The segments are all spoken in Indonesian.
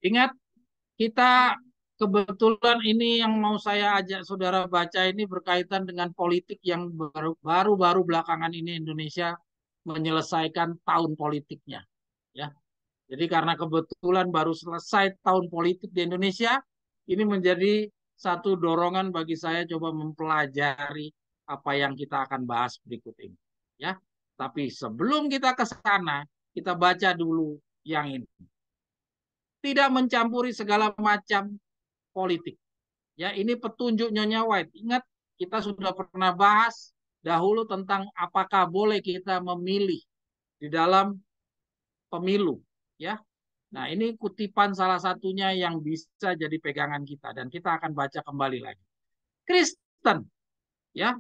Ingat, kita kebetulan ini yang mau saya ajak saudara baca ini berkaitan dengan politik yang baru-baru belakangan ini Indonesia menyelesaikan tahun politiknya. Ya, jadi karena kebetulan baru selesai tahun politik di Indonesia, ini menjadi satu dorongan bagi saya coba mempelajari apa yang kita akan bahas berikut ini. Ya, tapi sebelum kita ke sana, kita baca dulu yang ini. Tidak mencampuri segala macam politik. Ya, ini petunjuk Nyonya White. Ingat, kita sudah pernah bahas dahulu tentang apakah boleh kita memilih di dalam pemilu. Ya, nah, ini kutipan salah satunya yang bisa jadi pegangan kita dan kita akan baca kembali lagi. Kristen, ya,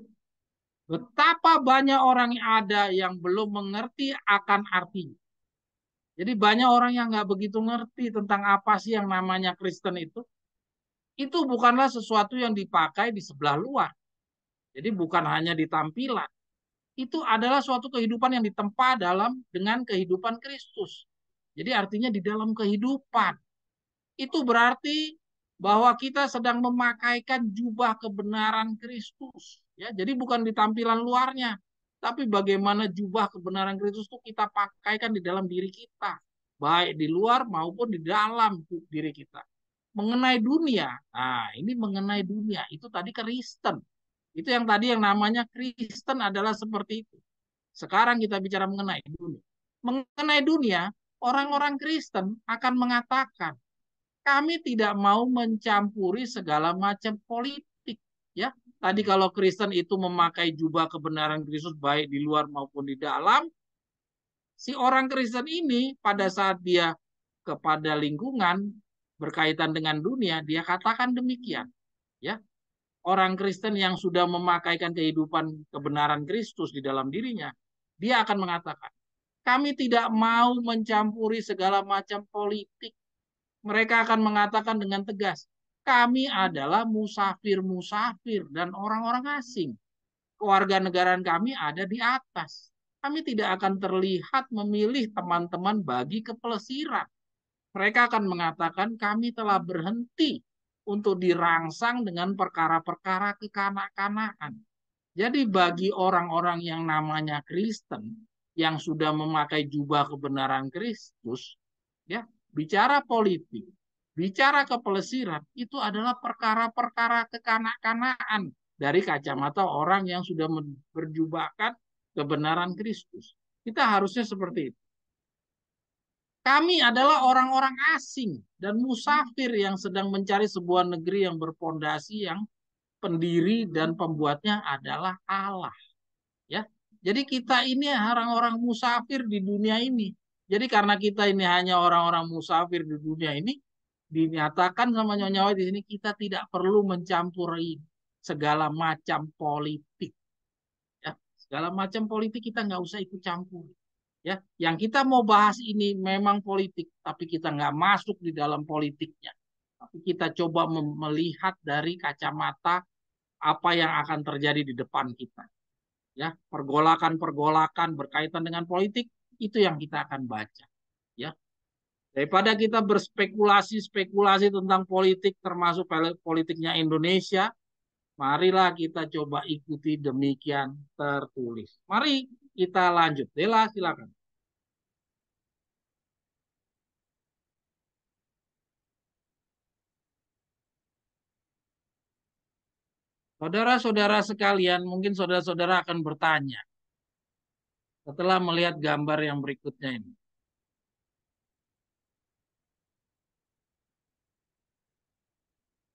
betapa banyak orang yang ada yang belum mengerti akan artinya. Jadi banyak orang yang nggak begitu ngerti tentang apa sih yang namanya Kristen itu. Itu bukanlah sesuatu yang dipakai di sebelah luar. Jadi bukan hanya di tampilan. Itu adalah suatu kehidupan yang ditempa dengan kehidupan Kristus. Jadi artinya di dalam kehidupan. Itu berarti bahwa kita sedang memakaikan jubah kebenaran Kristus. Ya, jadi bukan di tampilan luarnya, tapi bagaimana jubah kebenaran Kristus itu kita pakaikan di dalam diri kita, baik di luar maupun di dalam diri kita. Mengenai dunia, nah ini mengenai dunia, itu tadi Kristen. Itu yang tadi yang namanya Kristen adalah seperti itu. Sekarang kita bicara mengenai dunia. Mengenai dunia, orang-orang Kristen akan mengatakan, kami tidak mau mencampuri segala macam politik. Ya, tadi kalau Kristen itu memakai jubah kebenaran Kristus baik di luar maupun di dalam, si orang Kristen ini pada saat dia kepada lingkungan berkaitan dengan dunia, dia katakan demikian. Ya, orang Kristen yang sudah memakaikan kehidupan kebenaran Kristus di dalam dirinya, dia akan mengatakan, kami tidak mau mencampuri segala macam politik. Mereka akan mengatakan dengan tegas, kami adalah musafir-musafir dan orang-orang asing. Kewarganegaraan kami ada di atas. Kami tidak akan terlihat memilih teman-teman bagi kepelesiran. Mereka akan mengatakan kami telah berhenti untuk dirangsang dengan perkara-perkara kekanak-kanakan. Jadi bagi orang-orang yang namanya Kristen, yang sudah memakai jubah kebenaran Kristus, ya, bicara politik, bicara kepelesiran, itu adalah perkara-perkara kekanak-kanakan dari kacamata orang yang sudah berjubahkan kebenaran Kristus. Kita harusnya seperti itu. Kami adalah orang-orang asing dan musafir yang sedang mencari sebuah negeri yang berpondasi, yang pendiri dan pembuatnya adalah Allah. Ya, jadi kita ini orang-orang musafir di dunia ini. Jadi karena kita ini hanya orang-orang musafir di dunia ini, dinyatakan sama Nyonya di sini kita tidak perlu mencampuri segala macam politik. Ya, segala macam politik kita nggak usah ikut campur. Ya, yang kita mau bahas ini memang politik, tapi kita nggak masuk di dalam politiknya. Tapi kita coba melihat dari kacamata apa yang akan terjadi di depan kita. Ya, pergolakan-pergolakan berkaitan dengan politik itu yang kita akan baca. Ya, daripada kita berspekulasi-spekulasi tentang politik termasuk politiknya Indonesia, marilah kita coba ikuti demikian tertulis. Mari kita lanjut. Dela, silakan. Saudara-saudara sekalian, mungkin saudara-saudara akan bertanya setelah melihat gambar yang berikutnya ini.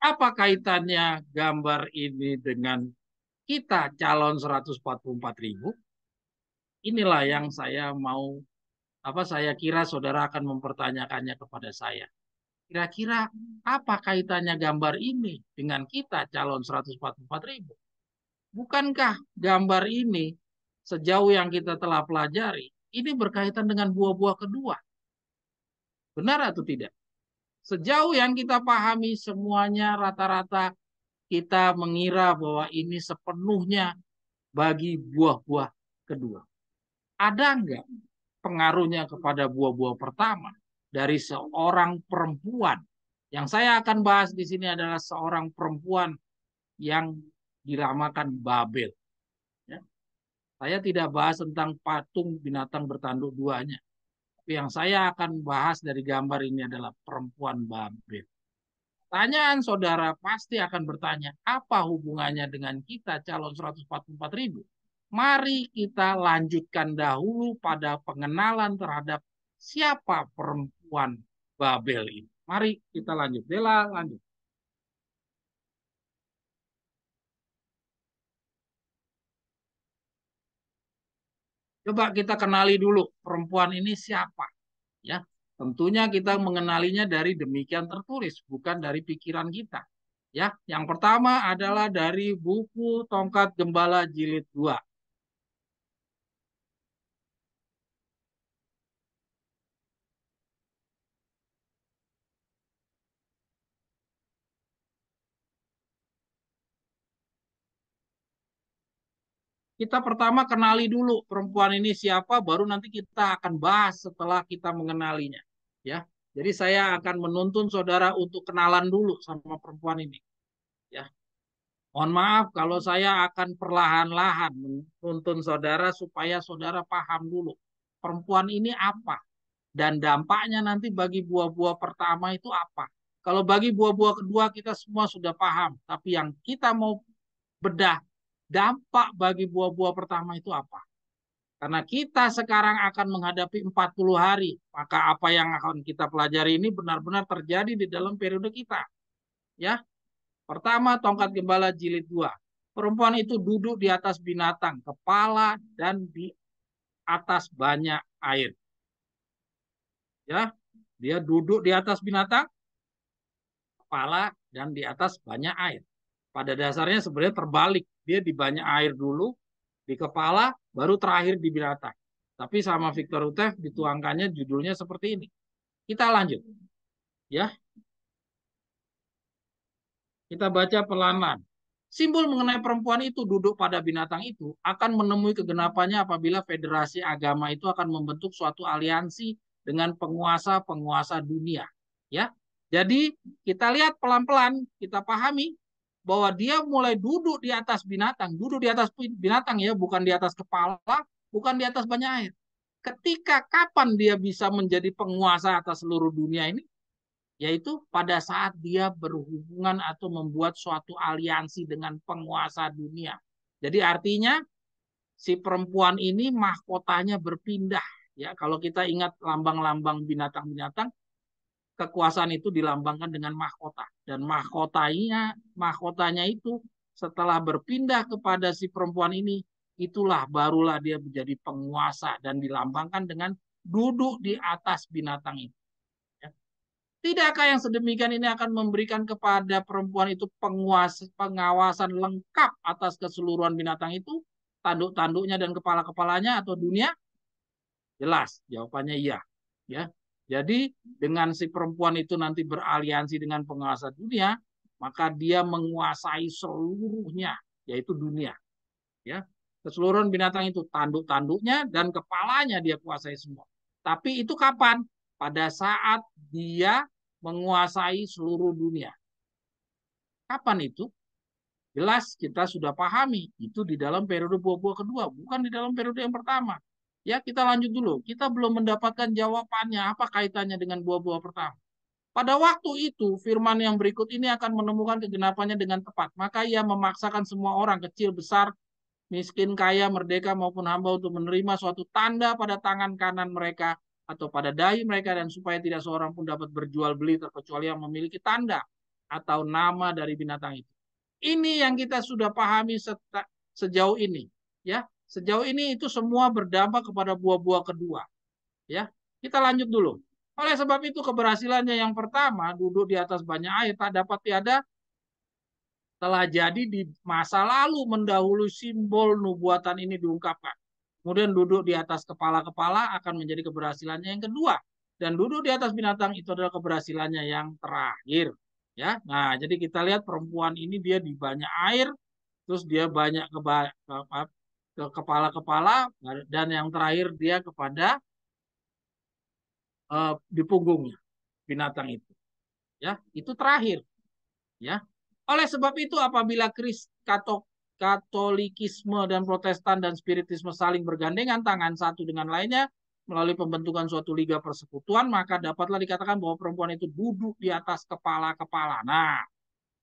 Apa kaitannya gambar ini dengan kita calon 144.000? Inilah yang saya kira saudara akan mempertanyakannya kepada saya. Kira-kira apa kaitannya gambar ini dengan kita calon 144.000? Bukankah gambar ini sejauh yang kita telah pelajari, ini berkaitan dengan buah-buah kedua? Benar atau tidak? Sejauh yang kita pahami semuanya rata-rata kita mengira bahwa ini sepenuhnya bagi buah-buah kedua. Ada enggak pengaruhnya kepada buah-buah pertama? dari seorang perempuan. Yang saya akan bahas di sini adalah seorang perempuan yang dinamakan Babel. Ya. Saya tidak bahas tentang patung binatang bertanduk duanya. Tapi yang saya akan bahas dari gambar ini adalah perempuan Babel. Pertanyaan saudara pasti akan bertanya, apa hubungannya dengan kita calon 144.000? Mari kita lanjutkan dahulu pada pengenalan terhadap siapa perempuan Babel ini. Mari kita lanjut. Bella, lanjut. Coba kita kenali dulu perempuan ini siapa. Ya, tentunya kita mengenalinya dari demikian tertulis, bukan dari pikiran kita. Ya, yang pertama adalah dari buku Tongkat Gembala Jilid 2. Kita pertama kenali dulu perempuan ini siapa, baru nanti kita akan bahas setelah kita mengenalinya. Ya, jadi saya akan menuntun saudara untuk kenalan dulu sama perempuan ini. Ya, mohon maaf kalau saya akan perlahan-lahan menuntun saudara supaya saudara paham dulu perempuan ini apa dan dampaknya nanti bagi buah-buah pertama itu apa. Kalau bagi buah-buah kedua kita semua sudah paham, tapi yang kita mau bedah dampak bagi buah-buah pertama itu apa. Karena kita sekarang akan menghadapi 40 hari, maka apa yang akan kita pelajari ini benar-benar terjadi di dalam periode kita. Ya, pertama, tongkat gembala jilid 2. Perempuan itu duduk di atas binatang, kepala dan di atas banyak air. Ya, dia duduk di atas binatang, kepala dan di atas banyak air. Pada dasarnya sebenarnya terbalik. Dia di banyak air dulu, di kepala, baru terakhir di binatang. Tapi sama Victor Utev dituangkannya judulnya seperti ini. Kita lanjut. Ya, kita baca pelan-pelan. Simbol mengenai perempuan itu duduk pada binatang itu akan menemui kegenapannya apabila federasi agama itu akan membentuk suatu aliansi dengan penguasa-penguasa dunia. Ya, jadi kita lihat pelan-pelan, kita pahami bahwa dia mulai duduk di atas binatang, duduk di atas binatang ya, bukan di atas kepala, bukan di atas banyak air. Ketika kapan dia bisa menjadi penguasa atas seluruh dunia ini? Yaitu pada saat dia berhubungan atau membuat suatu aliansi dengan penguasa dunia. Jadi artinya si perempuan ini mahkotanya berpindah. Ya, kalau kita ingat lambang-lambang binatang-binatang, kekuasaan itu dilambangkan dengan mahkota dan mahkotanya itu setelah berpindah kepada si perempuan ini, itulah barulah dia menjadi penguasa dan dilambangkan dengan duduk di atas binatang itu. Tidakkah yang sedemikian ini akan memberikan kepada perempuan itu pengawasan lengkap atas keseluruhan binatang itu, tanduk-tanduknya dan kepala-kepalanya atau dunia? Jelas, jawabannya iya. Ya, jadi dengan si perempuan itu nanti beraliansi dengan penguasa dunia, maka dia menguasai seluruhnya, yaitu dunia. Ya, keseluruhan binatang itu tanduk-tanduknya dan kepalanya dia kuasai semua. Tapi itu kapan? Pada saat dia menguasai seluruh dunia. Kapan itu? Jelas kita sudah pahami. Itu di dalam periode buah-buah kedua, bukan di dalam periode yang pertama. Ya, kita lanjut dulu. Kita belum mendapatkan jawabannya apa kaitannya dengan buah-buah pertama. Pada waktu itu, firman yang berikut ini akan menemukan kegenapannya dengan tepat. Maka ia memaksakan semua orang, kecil, besar, miskin, kaya, merdeka, maupun hamba untuk menerima suatu tanda pada tangan kanan mereka atau pada dahi mereka, dan supaya tidak seorang pun dapat berjual beli terkecuali yang memiliki tanda atau nama dari binatang itu. Ini yang kita sudah pahami sejauh ini. Ya, sejauh ini itu semua berdampak kepada buah-buah kedua. Ya, kita lanjut dulu. Oleh sebab itu keberhasilannya yang pertama, duduk di atas banyak air, tak dapat tiada, telah jadi di masa lalu mendahului simbol nubuatan ini diungkapkan. Kemudian duduk di atas kepala-kepala akan menjadi keberhasilannya yang kedua. Dan duduk di atas binatang itu adalah keberhasilannya yang terakhir. Ya, nah jadi kita lihat perempuan ini dia di banyak air, terus dia banyak ke kepala-kepala, dan yang terakhir dia kepada di punggungnya binatang itu. Ya, itu terakhir. Ya, oleh sebab itu apabila Katolikisme dan Protestan dan Spiritisme saling bergandengan tangan satu dengan lainnya melalui pembentukan suatu liga persekutuan, maka dapatlah dikatakan bahwa perempuan itu duduk di atas kepala-kepala. Nah,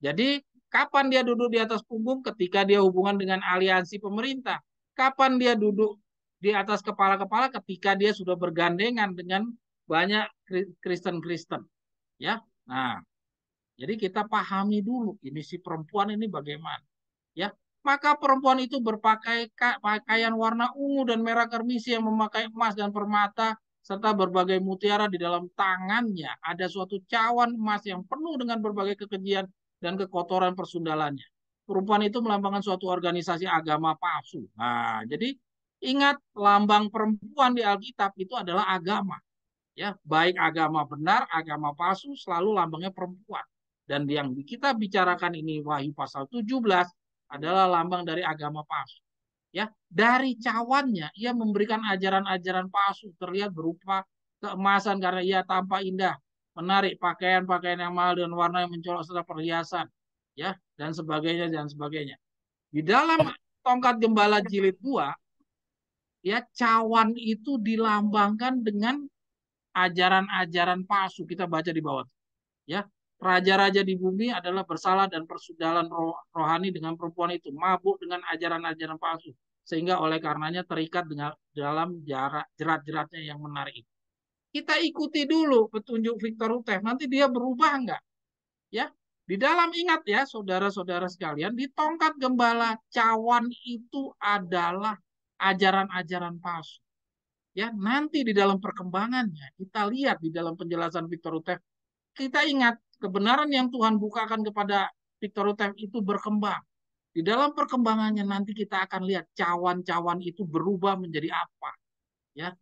jadi kapan dia duduk di atas punggung? Ketika dia hubungan dengan aliansi pemerintah. Kapan dia duduk di atas kepala-kepala? Ketika dia sudah bergandengan dengan banyak Kristen-Kristen. Ya, nah, jadi kita pahami dulu ini si perempuan ini bagaimana. Ya, maka perempuan itu berpakaian warna ungu dan merah kermisi yang memakai emas dan permata serta berbagai mutiara di dalam tangannya. Ada suatu cawan emas yang penuh dengan berbagai kekejian dan kekotoran persundalannya. Perempuan itu melambangkan suatu organisasi agama palsu. Nah, jadi ingat lambang perempuan di Alkitab itu adalah agama. Ya, baik agama benar, agama palsu selalu lambangnya perempuan. Dan yang kita bicarakan ini Wahyu pasal 17 adalah lambang dari agama palsu. Ya, dari cawannya ia memberikan ajaran-ajaran palsu terlihat berupa keemasan karena ia tampak indah, menarik, pakaian-pakaian yang mahal dan warna yang mencolok serta perhiasan, ya, dan sebagainya dan sebagainya. Di dalam tongkat gembala jilid 2, ya, cawan itu dilambangkan dengan ajaran-ajaran palsu. Kita baca di bawah. Ya, raja-raja di bumi adalah bersalah dan persudalan rohani dengan perempuan itu, mabuk dengan ajaran-ajaran palsu, sehingga oleh karenanya terikat dengan dalam jerat-jeratnya yang menarik itu. Kita ikuti dulu petunjuk Victor Utef, nanti dia berubah enggak? Ya, di dalam ingat ya, saudara-saudara sekalian, di tongkat gembala cawan itu adalah ajaran-ajaran palsu. Ya, nanti di dalam perkembangannya kita lihat di dalam penjelasan Victor Utef, kita ingat kebenaran yang Tuhan bukakan kepada Victor Utef itu berkembang. Di dalam perkembangannya nanti kita akan lihat cawan-cawan itu berubah menjadi apa. Ya,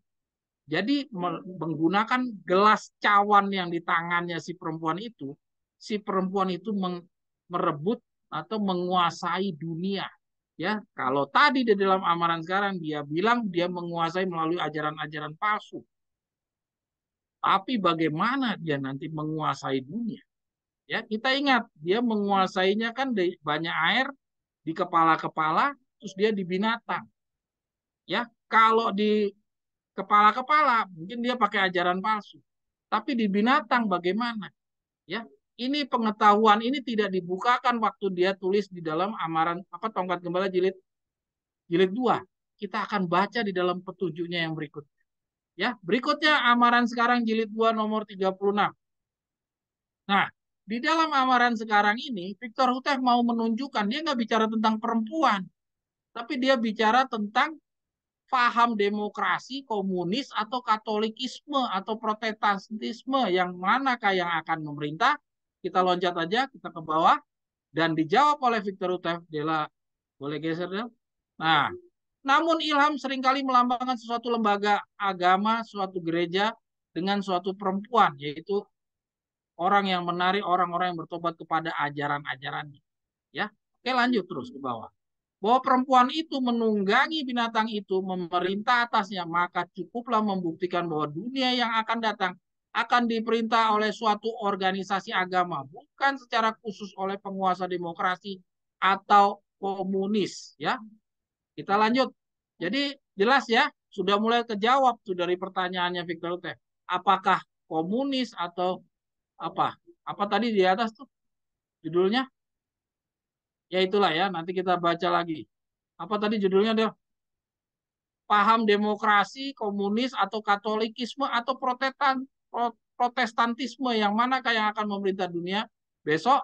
jadi menggunakan gelas cawan yang di tangannya si perempuan itu merebut atau menguasai dunia. Ya, kalau tadi di dalam amaran sekarang dia bilang dia menguasai melalui ajaran-ajaran palsu. Tapi bagaimana dia nanti menguasai dunia? Ya, kita ingat dia menguasainya kan di banyak air di kepala-kepala, terus dia di binatang. Ya, kalau di kepala-kepala mungkin dia pakai ajaran palsu. Tapi di binatang bagaimana? Ya, ini pengetahuan ini tidak dibukakan waktu dia tulis di dalam amaran apa tongkat gembala jilid jilid 2. Kita akan baca di dalam petunjuknya yang berikut. Ya, berikutnya amaran sekarang jilid 2 nomor 36. Nah, di dalam amaran sekarang ini, Victor Hutef mau menunjukkan, dia nggak bicara tentang perempuan, tapi dia bicara tentang paham demokrasi, komunis, atau katolikisme, atau protestantisme, yang manakah yang akan memerintah. Kita loncat aja, kita ke bawah, dan dijawab oleh Victor Hutef. Dela, boleh geser, Del? Nah, namun ilham seringkali melambangkan suatu lembaga agama, suatu gereja, dengan suatu perempuan, yaitu orang yang menarik orang-orang yang bertobat kepada ajaran-ajarannya. Ya, oke lanjut terus ke bawah. Bahwa perempuan itu menunggangi binatang itu memerintah atasnya, maka cukuplah membuktikan bahwa dunia yang akan datang akan diperintah oleh suatu organisasi agama, bukan secara khusus oleh penguasa demokrasi atau komunis. Ya, kita lanjut. Jadi jelas ya, sudah mulai kejawab tuh dari pertanyaannya Victor Teh. Apakah komunis atau apa? Apa tadi di atas tuh judulnya? Ya itulah ya, nanti kita baca lagi. Apa tadi judulnya deh? Paham demokrasi, komunis atau katolikisme atau protestantisme yang manakah yang akan memerintah dunia besok?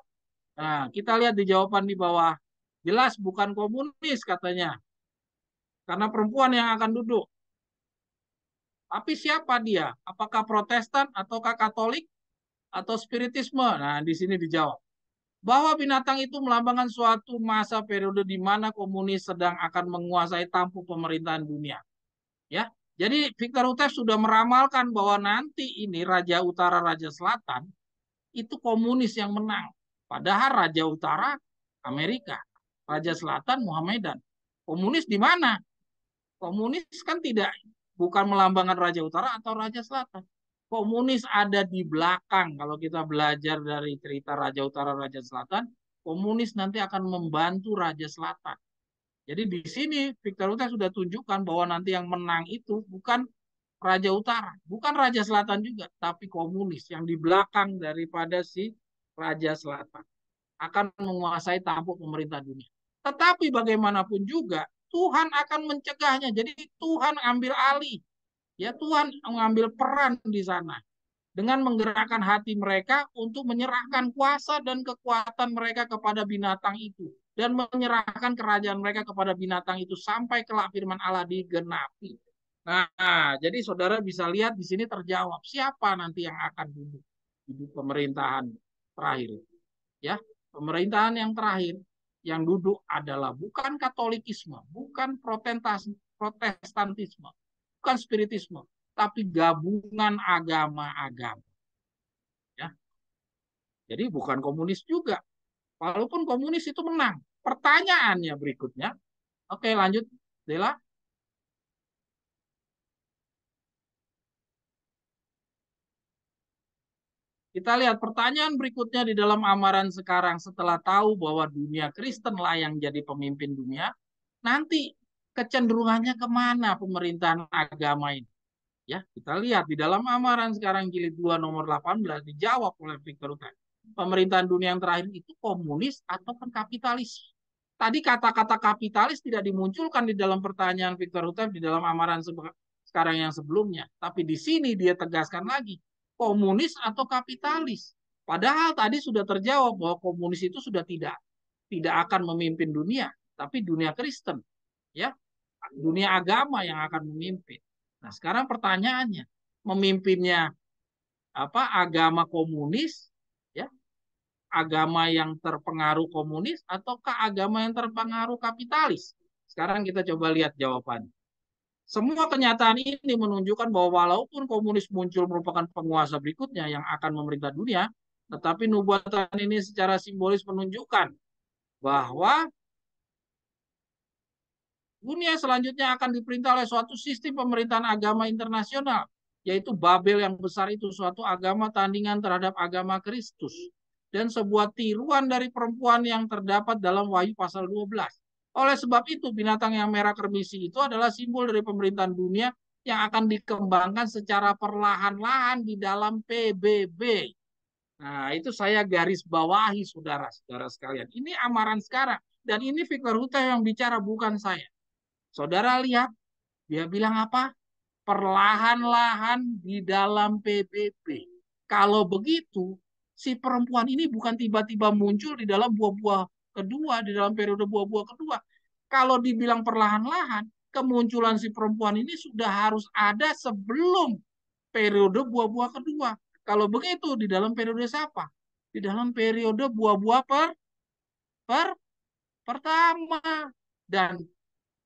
Nah, kita lihat di jawaban di bawah. Jelas bukan komunis katanya. Karena perempuan yang akan duduk. Tapi siapa dia? Apakah Protestan ataukah Katolik atau Spiritisme? Nah, di sini dijawab. Bahwa binatang itu melambangkan suatu masa periode di mana komunis sedang akan menguasai tampuk pemerintahan dunia. Ya, jadi Victor Hutef sudah meramalkan bahwa nanti ini Raja Utara, Raja Selatan itu komunis yang menang. Padahal Raja Utara Amerika, Raja Selatan Muhammadan. Komunis di mana? Komunis kan tidak bukan melambangkan Raja Utara atau Raja Selatan. Komunis ada di belakang. Kalau kita belajar dari cerita Raja Utara, Raja Selatan, komunis nanti akan membantu Raja Selatan. Jadi di sini Victor Hugo sudah tunjukkan bahwa nanti yang menang itu bukan Raja Utara, bukan Raja Selatan juga, tapi komunis yang di belakang daripada si Raja Selatan akan menguasai tampuk pemerintah dunia. Tetapi bagaimanapun juga Tuhan akan mencegahnya. Jadi Tuhan ambil alih. Ya, Tuhan mengambil peran di sana dengan menggerakkan hati mereka untuk menyerahkan kuasa dan kekuatan mereka kepada binatang itu dan menyerahkan kerajaan mereka kepada binatang itu sampai kelak firman Allah digenapi. Nah, jadi saudara bisa lihat di sini terjawab siapa nanti yang akan duduk di pemerintahan terakhir. Ya, pemerintahan yang terakhir yang duduk adalah bukan Katolikisme, bukan Protestantisme, bukan Spiritisme, tapi gabungan agama-agama. Ya, jadi bukan komunis juga. Walaupun komunis itu menang. Pertanyaannya berikutnya, oke lanjut, Dela. Kita lihat pertanyaan berikutnya di dalam amaran sekarang setelah tahu bahwa dunia Kristen lah yang jadi pemimpin dunia, nanti kecenderungannya kemana pemerintahan agama ini? Ya, kita lihat di dalam amaran sekarang jilid 2 nomor 18 dijawab oleh Victor Hugo. Pemerintahan dunia yang terakhir itu komunis atau kapitalis? Tadi kata-kata kapitalis tidak dimunculkan di dalam pertanyaan Victor Hugo di dalam amaran sekarang yang sebelumnya. Tapi di sini dia tegaskan lagi, komunis atau kapitalis. Padahal tadi sudah terjawab bahwa komunis itu sudah tidak akan memimpin dunia, tapi dunia Kristen, ya, dunia agama yang akan memimpin. Nah, sekarang pertanyaannya, memimpinnya apa? Agama komunis, ya, agama yang terpengaruh komunis ataukah agama yang terpengaruh kapitalis? Sekarang kita coba lihat jawabannya. Semua kenyataan ini menunjukkan bahwa walaupun komunis muncul merupakan penguasa berikutnya yang akan memerintah dunia, tetapi nubuatan ini secara simbolis menunjukkan bahwa dunia selanjutnya akan diperintah oleh suatu sistem pemerintahan agama internasional, yaitu Babel yang besar itu suatu agama tandingan terhadap agama Kristus dan sebuah tiruan dari perempuan yang terdapat dalam Wahyu pasal 12. Oleh sebab itu, binatang yang merah kermisi itu adalah simbol dari pemerintahan dunia yang akan dikembangkan secara perlahan-lahan di dalam PBB. Nah, itu saya garis bawahi, saudara-saudara sekalian. Ini amaran sekarang. Dan ini Victor Hugo yang bicara, bukan saya. Saudara lihat, dia bilang apa? Perlahan-lahan di dalam PBB. Kalau begitu, si perempuan ini bukan tiba-tiba muncul di dalam buah-buah kedua, di dalam periode buah-buah kedua. Kalau dibilang perlahan-lahan, kemunculan si perempuan ini sudah harus ada sebelum periode buah-buah kedua. Kalau begitu, di dalam periode siapa? Di dalam periode buah-buah per pertama. Dan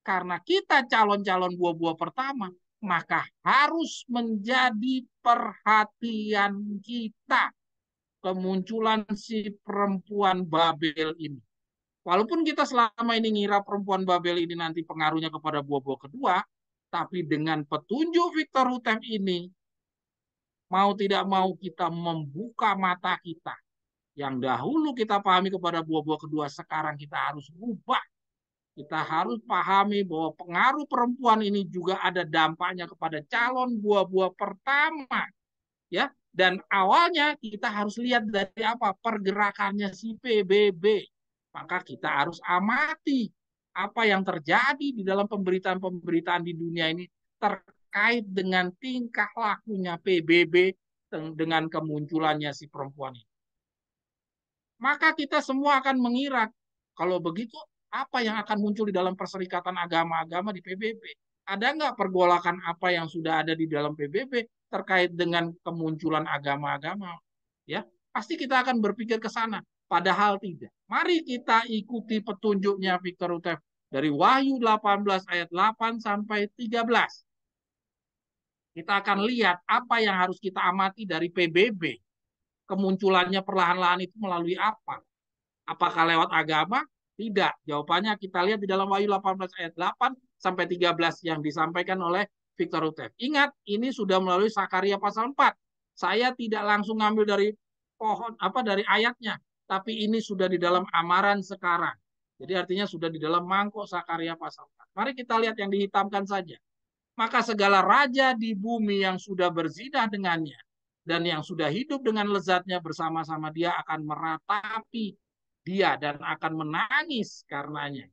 karena kita calon-calon buah-buah pertama, maka harus menjadi perhatian kita kemunculan si perempuan Babel ini. Walaupun kita selama ini ngira perempuan Babel ini nanti pengaruhnya kepada buah-buah kedua, tapi dengan petunjuk Victor Hutem ini, mau tidak mau kita membuka mata kita. Yang dahulu kita pahami kepada buah-buah kedua, sekarang kita harus rubah. Kita harus pahami bahwa pengaruh perempuan ini juga ada dampaknya kepada calon buah-buah pertama, ya. Dan awalnya kita harus lihat dari apa? Pergerakannya si PBB. Maka kita harus amati apa yang terjadi di dalam pemberitaan-pemberitaan di dunia ini terkait dengan tingkah lakunya PBB dengan kemunculannya si perempuan ini. Maka kita semua akan mengira, kalau begitu apa yang akan muncul di dalam perserikatan agama-agama di PBB? Ada nggak pergolakan apa yang sudah ada di dalam PBB terkait dengan kemunculan agama-agama? Ya, pasti kita akan berpikir ke sana. Padahal tidak. Mari kita ikuti petunjuknya Victor Hugo dari Wahyu 18 ayat 8 sampai 13. Kita akan lihat apa yang harus kita amati dari PBB. Kemunculannya perlahan-lahan itu melalui apa? Apakah lewat agama? Tidak. Jawabannya kita lihat di dalam Wahyu 18 ayat 8 sampai 13 yang disampaikan oleh Victor Hugo. Ingat, ini sudah melalui Sakaria pasal 4. Saya tidak langsung ngambil dari pohon dari ayatnya, tapi ini sudah di dalam amaran sekarang. Jadi artinya sudah di dalam mangkok Sakarya pasal 4. Mari kita lihat yang dihitamkan saja. Maka segala raja di bumi yang sudah berzinah dengannya dan yang sudah hidup dengan lezatnya bersama-sama dia akan meratapi dia dan akan menangis karenanya.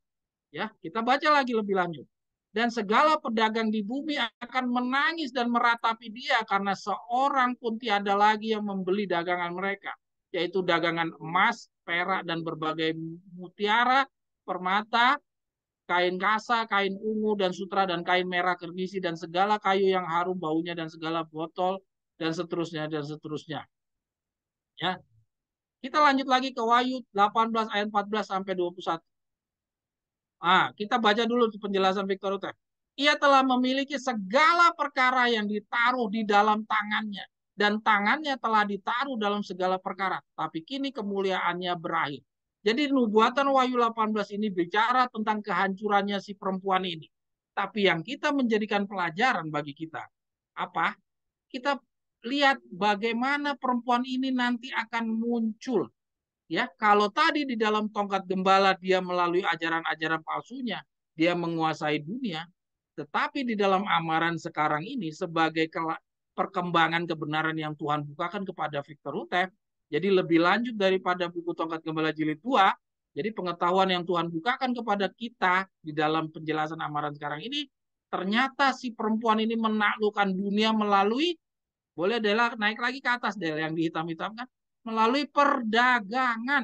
Ya, kita baca lagi lebih lanjut. Dan segala pedagang di bumi akan menangis dan meratapi dia karena seorang pun tiada lagi yang membeli dagangan mereka, yaitu dagangan emas, perak, dan berbagai mutiara, permata, kain kasa, kain ungu, dan sutra, dan kain merah kernisi, dan segala kayu yang harum baunya, dan segala botol, dan seterusnya, dan seterusnya. Ya, kita lanjut lagi ke Wahyu 18 ayat 14 sampai 21. Kita baca dulu penjelasan Victor Utek. Ia telah memiliki segala perkara yang ditaruh di dalam tangannya. Dan tangannya telah ditaruh dalam segala perkara. Tapi kini kemuliaannya berakhir. Jadi nubuatan Wahyu 18 ini bicara tentang kehancurannya si perempuan ini. Tapi yang kita menjadikan pelajaran bagi kita. Apa? Kita lihat bagaimana perempuan ini nanti akan muncul. Ya, kalau tadi di dalam tongkat gembala dia melalui ajaran-ajaran palsunya, dia menguasai dunia, tetapi di dalam amaran sekarang ini sebagai perkembangan kebenaran yang Tuhan bukakan kepada Victor Utef, jadi lebih lanjut daripada buku tongkat gembala jilid 2, jadi pengetahuan yang Tuhan bukakan kepada kita di dalam penjelasan amaran sekarang ini, ternyata si perempuan ini menaklukkan dunia melalui, boleh Dela naik lagi ke atas Dela yang dihitam-hitam kan, melalui perdagangan.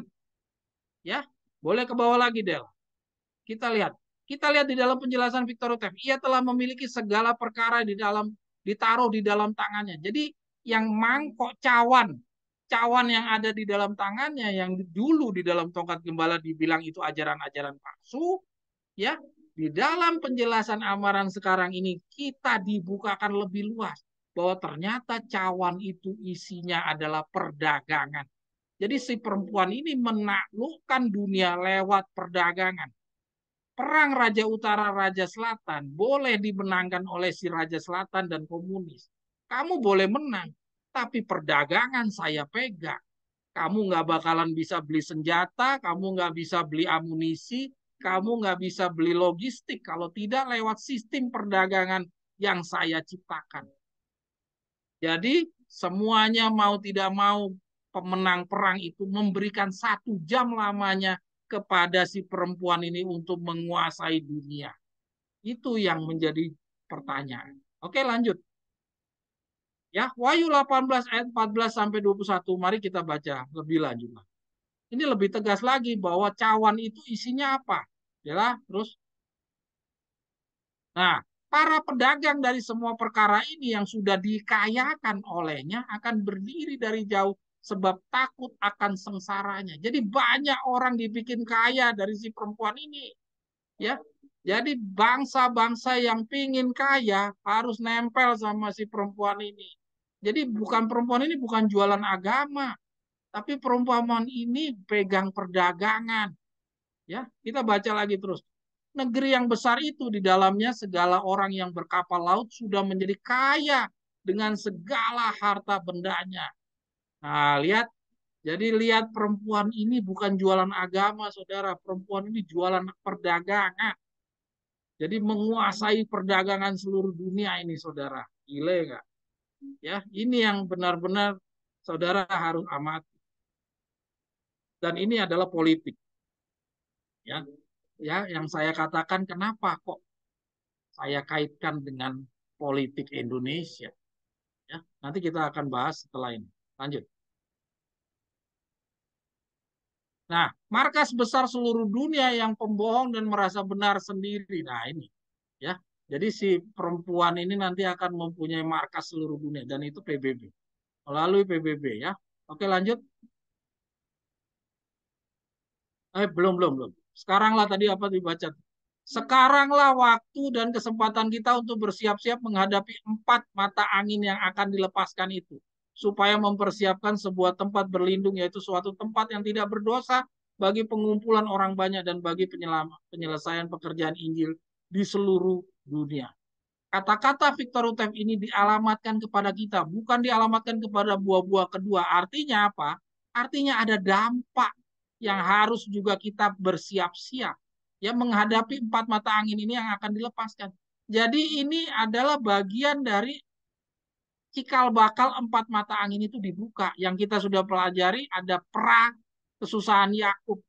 Ya, boleh ke bawah lagi Del. Kita lihat di dalam penjelasan Victor Utef, ia telah memiliki segala perkara ditaruh di dalam tangannya. Jadi yang mangkok cawan yang ada di dalam tangannya yang dulu di dalam tongkat gembala dibilang itu ajaran-ajaran palsu, ya, di dalam penjelasan amaran sekarang ini kita dibukakan lebih luas bahwa ternyata cawan itu isinya adalah perdagangan. Jadi si perempuan ini menaklukkan dunia lewat perdagangan. Perang Raja Utara, Raja Selatan boleh dimenangkan oleh si Raja Selatan dan komunis. Kamu boleh menang, tapi perdagangan saya pegang. Kamu nggak bakalan bisa beli senjata, kamu nggak bisa beli amunisi, kamu nggak bisa beli logistik kalau tidak lewat sistem perdagangan yang saya ciptakan. Jadi semuanya mau tidak mau pemenang perang itu memberikan 1 jam lamanya kepada si perempuan ini untuk menguasai dunia. Itu yang menjadi pertanyaan. Oke, lanjut. Ya, Wahyu 18 ayat 14 sampai 21. Mari kita baca lebih lanjut. Ini lebih tegas lagi bahwa cawan itu isinya apa? Ya, terus. Nah, para pedagang dari semua perkara ini yang sudah dikayakan olehnya akan berdiri dari jauh sebab takut akan sengsaranya. Jadi banyak orang dibikin kaya dari si perempuan ini. Ya, jadi bangsa-bangsa yang pingin kaya harus nempel sama si perempuan ini. Jadi perempuan ini bukan jualan agama, tapi perempuan ini pegang perdagangan. Ya, kita baca lagi terus. Negeri yang besar itu di dalamnya segala orang yang berkapal laut sudah menjadi kaya dengan segala harta bendanya. Nah, lihat. Jadi lihat perempuan ini bukan jualan agama, saudara. Perempuan ini jualan perdagangan. Jadi menguasai perdagangan seluruh dunia ini, saudara. Gile nggak? Ya, ini yang benar-benar saudara harus amati. Dan ini adalah politik. Ya, ya, yang saya katakan kenapa kok saya kaitkan dengan politik Indonesia. Ya, nanti kita akan bahas setelah ini. Lanjut. Nah, markas besar seluruh dunia yang pembohong dan merasa benar sendiri. Nah, ini ya. Jadi si perempuan ini nanti akan mempunyai markas seluruh dunia dan itu PBB. Melalui PBB ya. Oke, lanjut. Belum. Sekaranglah tadi apa dibaca. Sekaranglah waktu dan kesempatan kita untuk bersiap-siap menghadapi 4 mata angin yang akan dilepaskan itu. Supaya mempersiapkan sebuah tempat berlindung, yaitu suatu tempat yang tidak berdosa bagi pengumpulan orang banyak dan bagi penyelesaian pekerjaan Injil di seluruh dunia. Kata-kata Victor Utem ini dialamatkan kepada kita, bukan dialamatkan kepada buah-buah kedua. Artinya apa? Artinya ada dampak yang harus juga kita bersiap-siap ya menghadapi empat mata angin ini yang akan dilepaskan. Jadi ini adalah bagian dari cikal bakal empat mata angin itu dibuka. Yang kita sudah pelajari ada pra kesusahan Yakub,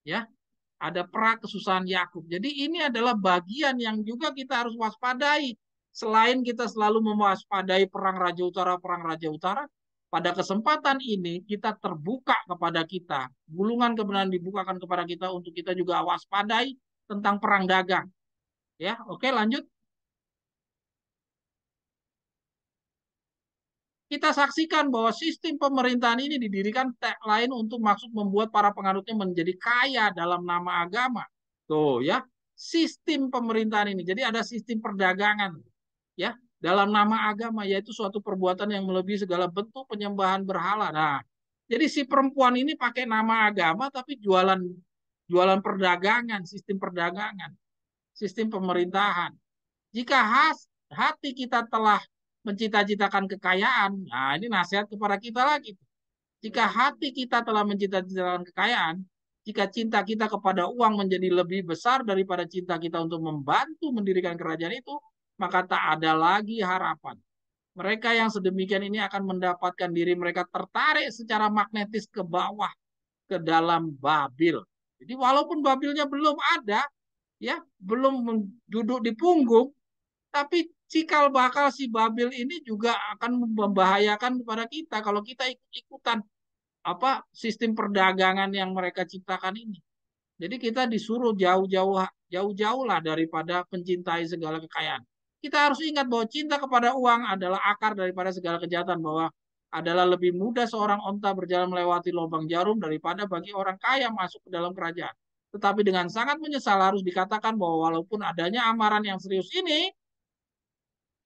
ya, ada pra kesusahan Yakub. Jadi ini adalah bagian yang juga kita harus waspadai. Selain kita selalu mewaspadai perang Raja Utara, pada kesempatan ini kita terbuka kepada kita. Gulungan kebenaran dibukakan kepada kita untuk kita juga waspadai tentang perang dagang. Ya, oke lanjut. Kita saksikan bahwa sistem pemerintahan ini didirikan lain untuk maksud membuat para penganutnya menjadi kaya dalam nama agama. Tuh ya, sistem pemerintahan ini. Jadi ada sistem perdagangan ya dalam nama agama, yaitu suatu perbuatan yang melebihi segala bentuk penyembahan berhala. Nah, jadi si perempuan ini pakai nama agama tapi jualan jualan perdagangan, sistem perdagangan, sistem pemerintahan. Jika hati kita telah mencita-citakan kekayaan, nah ini nasihat kepada kita lagi. Jika hati kita telah mencita-citakan kekayaan, jika cinta kita kepada uang menjadi lebih besar daripada cinta kita untuk membantu mendirikan kerajaan itu, maka tak ada lagi harapan. Mereka yang sedemikian ini akan mendapatkan diri mereka tertarik secara magnetis ke bawah, ke dalam Babil. Jadi walaupun Babilnya belum ada, ya belum duduk di punggung, tapi cikal bakal si Babil ini juga akan membahayakan kepada kita kalau kita ikut-ikutan apa sistem perdagangan yang mereka ciptakan ini. Jadi kita disuruh jauh-jauh lah daripada mencintai segala kekayaan. Kita harus ingat bahwa cinta kepada uang adalah akar daripada segala kejahatan, bahwa adalah lebih mudah seorang onta berjalan melewati lubang jarum daripada bagi orang kaya masuk ke dalam kerajaan. Tetapi dengan sangat menyesal harus dikatakan bahwa walaupun adanya amaran yang serius ini,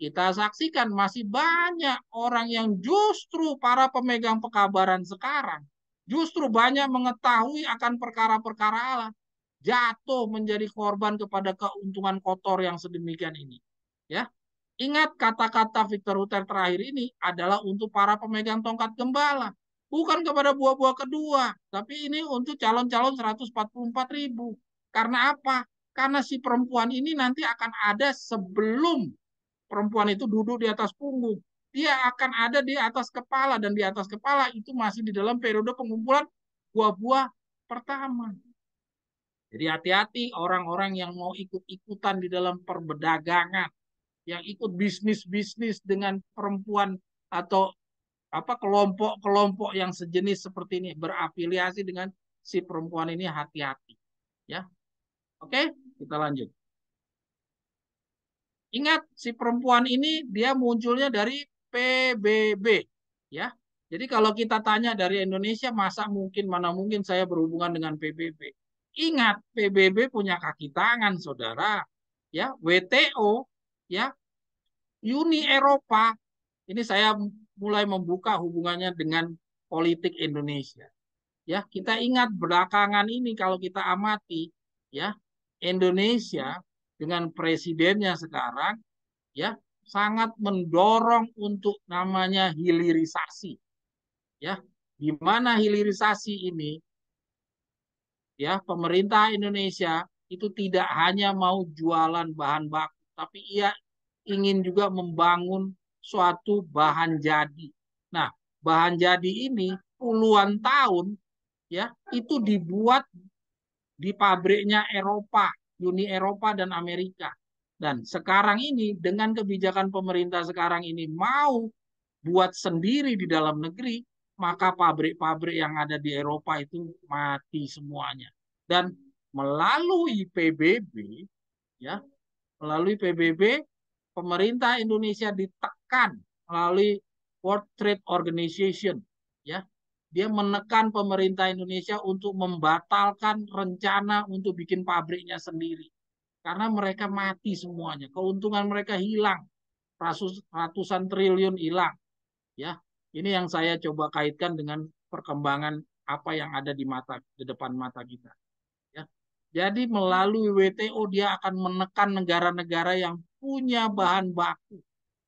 kita saksikan masih banyak orang yang justru para pemegang pekabaran sekarang justru banyak mengetahui akan perkara-perkara Allah, jatuh menjadi korban kepada keuntungan kotor yang sedemikian ini. Ya, ingat kata-kata Victor Huter terakhir ini adalah untuk para pemegang tongkat gembala, bukan kepada buah-buah kedua, tapi ini untuk calon-calon 144.000. Karena apa? Karena si perempuan ini nanti akan ada sebelum perempuan itu duduk di atas punggung. Dia akan ada di atas kepala, dan di atas kepala itu masih di dalam periode pengumpulan buah-buah pertama. Jadi hati-hati orang-orang yang mau ikut-ikutan di dalam perdagangan, yang ikut bisnis-bisnis dengan perempuan atau apa kelompok-kelompok yang sejenis seperti ini berafiliasi dengan si perempuan ini, hati-hati. Ya, oke, kita lanjut. Ingat, si perempuan ini dia munculnya dari PBB, ya. Jadi kalau kita tanya dari Indonesia, mana mungkin saya berhubungan dengan PBB. Ingat, PBB punya kaki tangan, saudara. Ya, WTO, ya, Uni Eropa. Ini saya mulai membuka hubungannya dengan politik Indonesia. Ya, kita ingat belakangan ini kalau kita amati, ya, Indonesia dengan presidennya sekarang, ya, sangat mendorong untuk namanya hilirisasi, ya, di mana hilirisasi ini, ya, pemerintah Indonesia itu tidak hanya mau jualan bahan baku, tapi ia ingin juga membangun suatu bahan jadi. Nah, bahan jadi ini puluhan tahun, ya, itu dibuat di pabriknya Eropa, Uni Eropa dan Amerika. Dan sekarang ini dengan kebijakan pemerintah sekarang ini mau buat sendiri di dalam negeri, maka pabrik-pabrik yang ada di Eropa itu mati semuanya. Dan melalui PBB, ya, melalui PBB, pemerintah Indonesia ditekan melalui World Trade Organization, ya, dia menekan pemerintah Indonesia untuk membatalkan rencana untuk bikin pabriknya sendiri. Karena mereka mati semuanya, keuntungan mereka hilang, ratusan triliun hilang. Ya, ini yang saya coba kaitkan dengan perkembangan apa yang ada di depan mata kita. Ya, jadi melalui WTO dia akan menekan negara-negara yang punya bahan baku.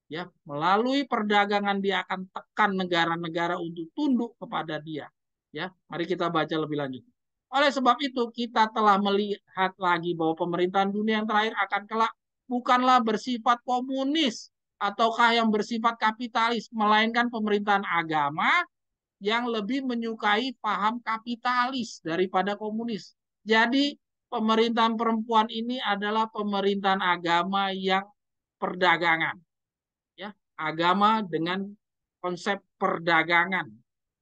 Ya, melalui perdagangan dia akan tekan negara-negara untuk tunduk kepada dia. Ya, mari kita baca lebih lanjut. Oleh sebab itu kita telah melihat lagi bahwa pemerintahan dunia yang terakhir akan kelak bukanlah bersifat komunis ataukah yang bersifat kapitalis, melainkan pemerintahan agama yang lebih menyukai paham kapitalis daripada komunis. Jadi pemerintahan perempuan ini adalah pemerintahan agama yang perdagangan, ya, agama dengan konsep perdagangan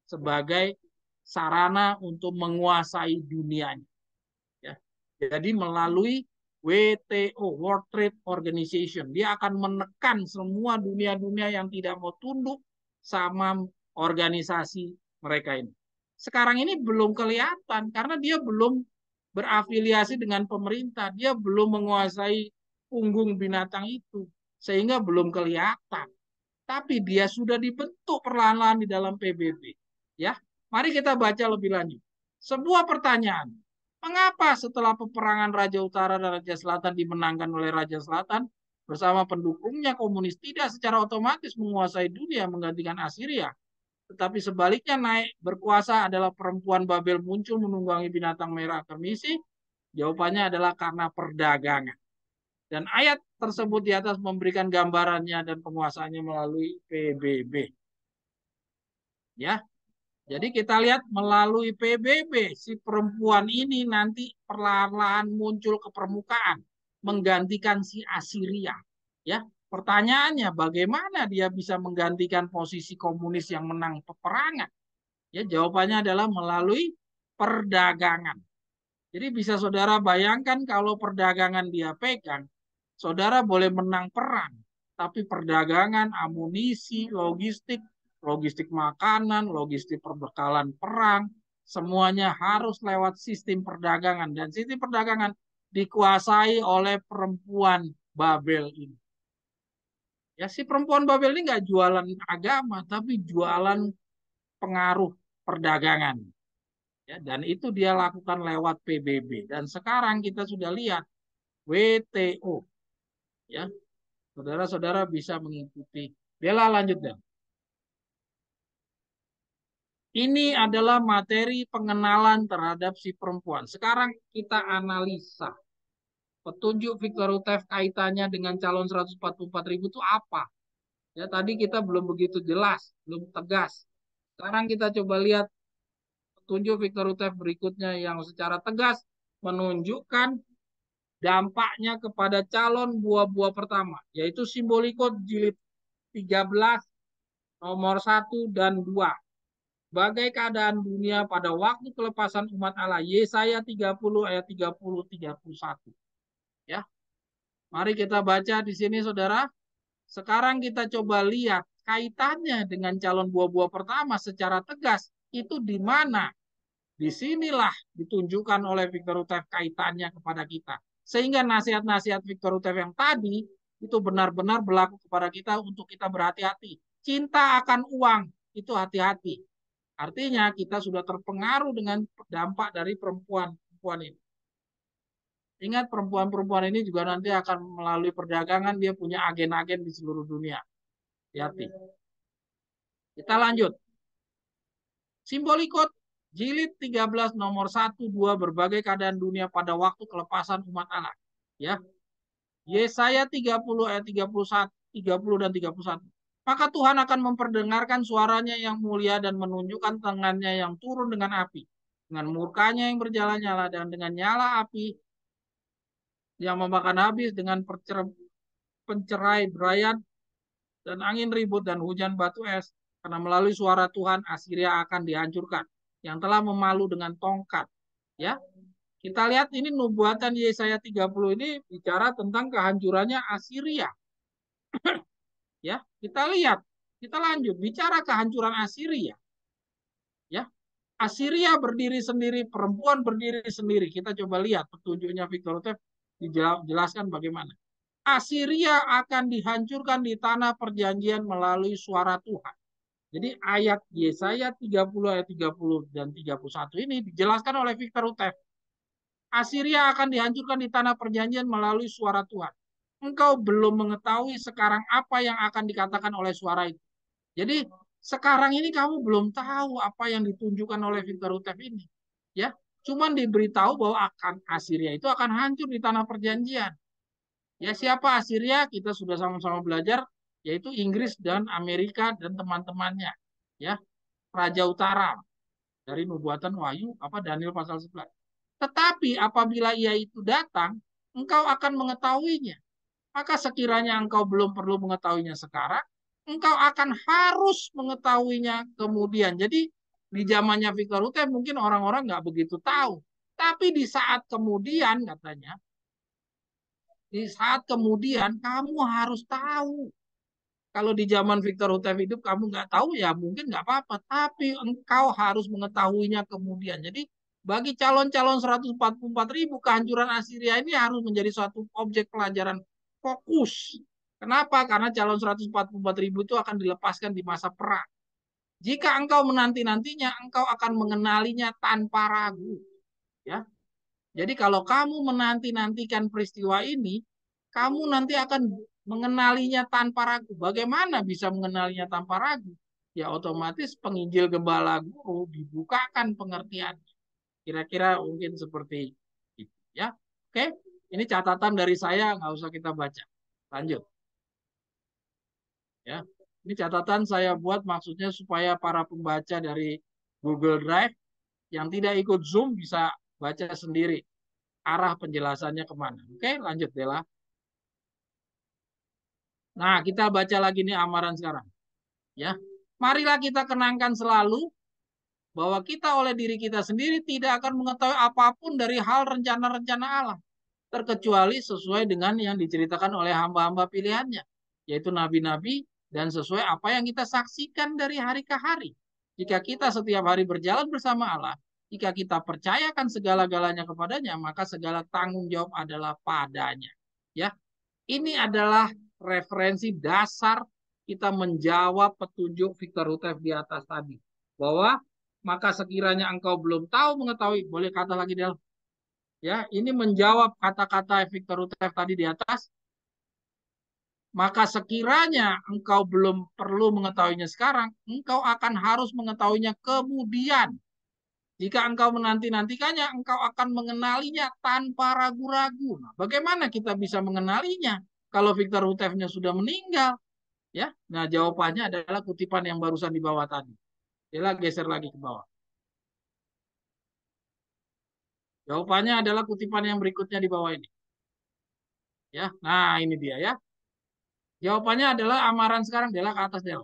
sebagai sarana untuk menguasai dunianya. Ya. Jadi melalui WTO, World Trade Organization, dia akan menekan semua dunia-dunia yang tidak mau tunduk sama organisasi mereka ini. Sekarang ini belum kelihatan karena dia belum berafiliasi dengan pemerintah, dia belum menguasai punggung binatang itu, sehingga belum kelihatan. Tapi dia sudah dibentuk perlahan-lahan di dalam PBB. Ya, mari kita baca lebih lanjut. Sebuah pertanyaan, mengapa setelah peperangan Raja Utara dan Raja Selatan dimenangkan oleh Raja Selatan bersama pendukungnya komunis tidak secara otomatis menguasai dunia menggantikan Assyria, tetapi sebaliknya naik berkuasa adalah perempuan Babel muncul menunggangi binatang merah Kemisi? Jawabannya adalah karena perdagangan. Dan ayat tersebut di atas memberikan gambarannya dan penguasaannya melalui PBB. Ya, jadi kita lihat melalui PBB si perempuan ini nanti perlahan-lahan muncul ke permukaan, menggantikan si Assyria. Ya, pertanyaannya bagaimana dia bisa menggantikan posisi komunis yang menang peperangan? Ya, jawabannya adalah melalui perdagangan. Jadi bisa saudara bayangkan kalau perdagangan dia pegang, saudara boleh menang perang, tapi perdagangan, amunisi, logistik, logistik makanan, logistik perbekalan perang, semuanya harus lewat sistem perdagangan. Dan sistem perdagangan dikuasai oleh perempuan Babel ini. Ya, si perempuan Babel ini nggak jualan agama, tapi jualan pengaruh perdagangan. Ya, dan itu dia lakukan lewat PBB. Dan sekarang kita sudah lihat WTO. Ya, saudara-saudara bisa mengikuti. Bella lanjut deh. Ini adalah materi pengenalan terhadap si perempuan. Sekarang kita analisa. Petunjuk Victor Utef kaitannya dengan calon 144.000 itu apa? Ya, tadi kita belum begitu jelas, belum tegas. Sekarang kita coba lihat petunjuk Victor Utef berikutnya yang secara tegas menunjukkan dampaknya kepada calon buah-buah pertama, yaitu Simbolikot jilid 13 nomor 1 dan 2. Bagai keadaan dunia pada waktu kelepasan umat Allah. Yesaya 30 ayat 30-31. Ya. Mari kita baca di sini saudara. Sekarang kita coba lihat kaitannya dengan calon buah-buah pertama secara tegas. Itu di mana? Disinilah ditunjukkan oleh Victor Utef kaitannya kepada kita. Sehingga nasihat-nasihat Victor Utef yang tadi itu benar-benar berlaku kepada kita untuk kita berhati-hati. Cinta akan uang itu hati-hati. Artinya kita sudah terpengaruh dengan dampak dari perempuan-perempuan ini. Ingat perempuan-perempuan ini juga nanti akan melalui perdagangan, dia punya agen-agen di seluruh dunia. Hati-hati. Kita lanjut. Simbolikot jilid 13 nomor 1-2 berbagai keadaan dunia pada waktu kelepasan umat Allah. Ya. Yesaya 30 ayat 31, 30 dan 31. Maka Tuhan akan memperdengarkan suaranya yang mulia dan menunjukkan tangannya yang turun dengan api. Dengan murkanya yang berjalan-nyala dan dengan nyala api yang memakan habis dengan pencerai berayat dan angin ribut dan hujan batu es. Karena melalui suara Tuhan Assyria akan dihancurkan yang telah memalu dengan tongkat. Ya, kita lihat ini nubuatan Yesaya 30 ini bicara tentang kehancurannya Assyria. Ya, kita lihat, kita lanjut bicara kehancuran Assyria. Ya, Assyria berdiri sendiri, perempuan berdiri sendiri. Kita coba lihat petunjuknya Victor Utef dijelaskan bagaimana. Assyria akan dihancurkan di tanah perjanjian melalui suara Tuhan. Jadi ayat Yesaya 30 ayat 30 dan 31 ini dijelaskan oleh Victor Utef. Assyria akan dihancurkan di tanah perjanjian melalui suara Tuhan. engkau belum mengetahui sekarang apa yang akan dikatakan oleh suara itu. Jadi sekarang ini kamu belum tahu apa yang ditunjukkan oleh Victor Hutef ini. Ya, cuman diberitahu bahwa akan Assyria itu akan hancur di tanah perjanjian. Ya, siapa Assyria? Kita sudah sama-sama belajar, yaitu Inggris dan Amerika dan teman-temannya. Ya, Raja Utara dari Nubuatan Wahyu apa Daniel pasal 11. Tetapi apabila ia itu datang, engkau akan mengetahuinya. Maka sekiranya engkau belum perlu mengetahuinya sekarang, engkau akan harus mengetahuinya kemudian. Jadi di zamannya Victor Hugo mungkin orang-orang nggak begitu tahu. Tapi di saat kemudian katanya, di saat kemudian kamu harus tahu. Kalau di zaman Victor Hugo hidup kamu nggak tahu ya mungkin nggak apa-apa. Tapi engkau harus mengetahuinya kemudian. Jadi bagi calon-calon 144.000 kehancuran Assyria ini harus menjadi suatu objek pelajaran fokus. Kenapa? Karena calon 144.000 itu akan dilepaskan di masa perang. Jika engkau menanti-nantinya, engkau akan mengenalinya tanpa ragu. Ya, jadi kalau kamu menanti-nantikan peristiwa ini, kamu nanti akan mengenalinya tanpa ragu. Bagaimana bisa mengenalinya tanpa ragu? Ya otomatis penginjil gembala guru dibukakan pengertian. Kira-kira mungkin seperti itu. Ya, oke. Ini catatan dari saya, nggak usah kita baca. Lanjut. Ya, ini catatan saya buat maksudnya supaya para pembaca dari Google Drive yang tidak ikut Zoom bisa baca sendiri arah penjelasannya kemana. Oke, lanjut Dela. Nah, kita baca lagi nih amaran sekarang. Ya, marilah kita kenangkan selalu bahwa kita oleh diri kita sendiri tidak akan mengetahui apapun dari hal rencana-rencana Allah, terkecuali sesuai dengan yang diceritakan oleh hamba-hamba pilihannya, yaitu nabi-nabi, dan sesuai apa yang kita saksikan dari hari ke hari. Jika kita setiap hari berjalan bersama Allah, jika kita percayakan segala-galanya kepadanya, maka segala tanggung jawab adalah padanya. Ya, ini adalah referensi dasar kita menjawab petunjuk Victor Hutef di atas tadi. Bahwa maka sekiranya engkau belum tahu mengetahui, boleh kata lagi Del. Ya, ini menjawab kata-kata Victor Hutef tadi di atas. Maka sekiranya engkau belum perlu mengetahuinya sekarang, engkau akan harus mengetahuinya kemudian. Jika engkau menanti-nantikannya, engkau akan mengenalinya tanpa ragu-ragu. Nah, bagaimana kita bisa mengenalinya kalau Victor Hutefnya sudah meninggal? Ya, nah jawabannya adalah kutipan yang barusan di bawah tadi. Dia geser lagi ke bawah. Jawabannya adalah kutipan yang berikutnya di bawah ini. Ya, nah ini dia ya. Jawabannya adalah amaran sekarang adalah ke atas Del.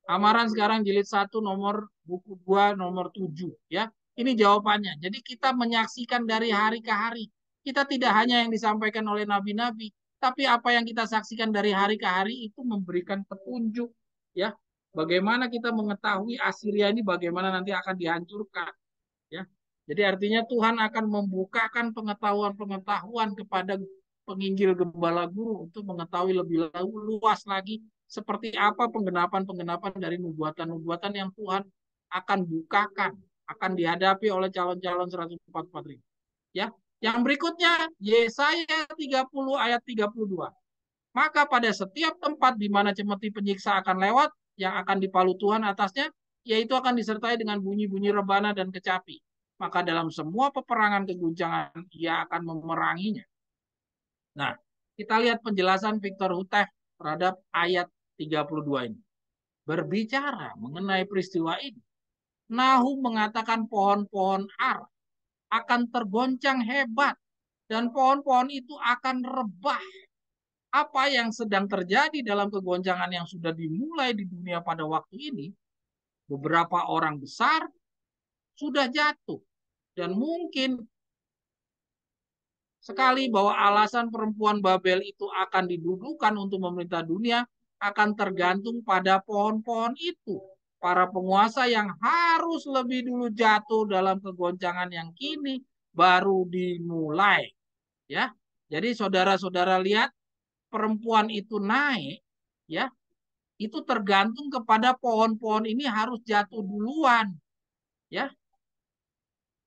Amaran sekarang jilid 1 nomor buku 2 nomor 7 ya. Ini jawabannya. Jadi kita menyaksikan dari hari ke hari. Kita tidak hanya yang disampaikan oleh nabi-nabi, tapi apa yang kita saksikan dari hari ke hari itu memberikan petunjuk ya. Bagaimana kita mengetahui Assyria ini bagaimana nanti akan dihancurkan ya. Jadi artinya Tuhan akan membukakan pengetahuan-pengetahuan kepada penginjil gembala guru untuk mengetahui lebih luas lagi seperti apa penggenapan-penggenapan dari nubuatan-nubuatan yang Tuhan akan bukakan, akan dihadapi oleh calon-calon 144.000. Ya. Yang berikutnya Yesaya 30 ayat 32. Maka pada setiap tempat di mana cemeti penyiksa akan lewat, yang akan dipalu Tuhan atasnya, yaitu akan disertai dengan bunyi-bunyi rebana dan kecapi. Maka dalam semua peperangan keguncangan, ia akan memeranginya. Nah, kita lihat penjelasan Victor Hutef terhadap ayat 32 ini. Berbicara mengenai peristiwa ini, Nahum mengatakan pohon-pohon ara akan tergoncang hebat dan pohon-pohon itu akan rebah. Apa yang sedang terjadi dalam kegoncangan yang sudah dimulai di dunia pada waktu ini, beberapa orang besar sudah jatuh. Dan mungkin sekali bahwa alasan perempuan Babel itu akan didudukan untuk memerintah dunia akan tergantung pada pohon-pohon itu. Para penguasa yang harus lebih dulu jatuh dalam kegoncangan yang kini baru dimulai. Ya, jadi saudara-saudara lihat perempuan itu naik, ya, itu tergantung kepada pohon-pohon ini harus jatuh duluan, ya,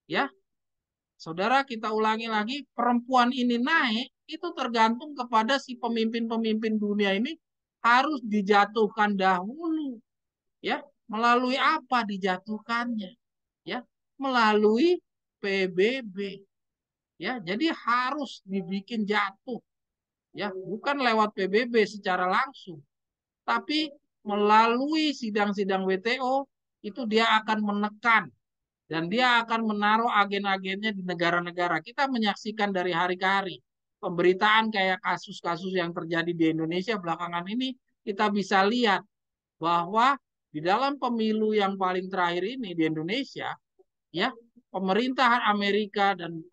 ya. Saudara kita ulangi lagi, perempuan ini naik itu tergantung kepada si pemimpin-pemimpin dunia ini harus dijatuhkan dahulu, ya. Melalui apa dijatuhkannya? Ya, melalui PBB. Ya, jadi harus dibikin jatuh, ya, bukan lewat PBB secara langsung, tapi melalui sidang-sidang WTO itu dia akan menekan dan dia akan menaruh agen-agennya di negara-negara. Kita menyaksikan dari hari ke hari pemberitaan kayak kasus-kasus yang terjadi di Indonesia belakangan ini, kita bisa lihat bahwa di dalam pemilu yang paling terakhir ini di Indonesia, ya, pemerintahan Amerika dan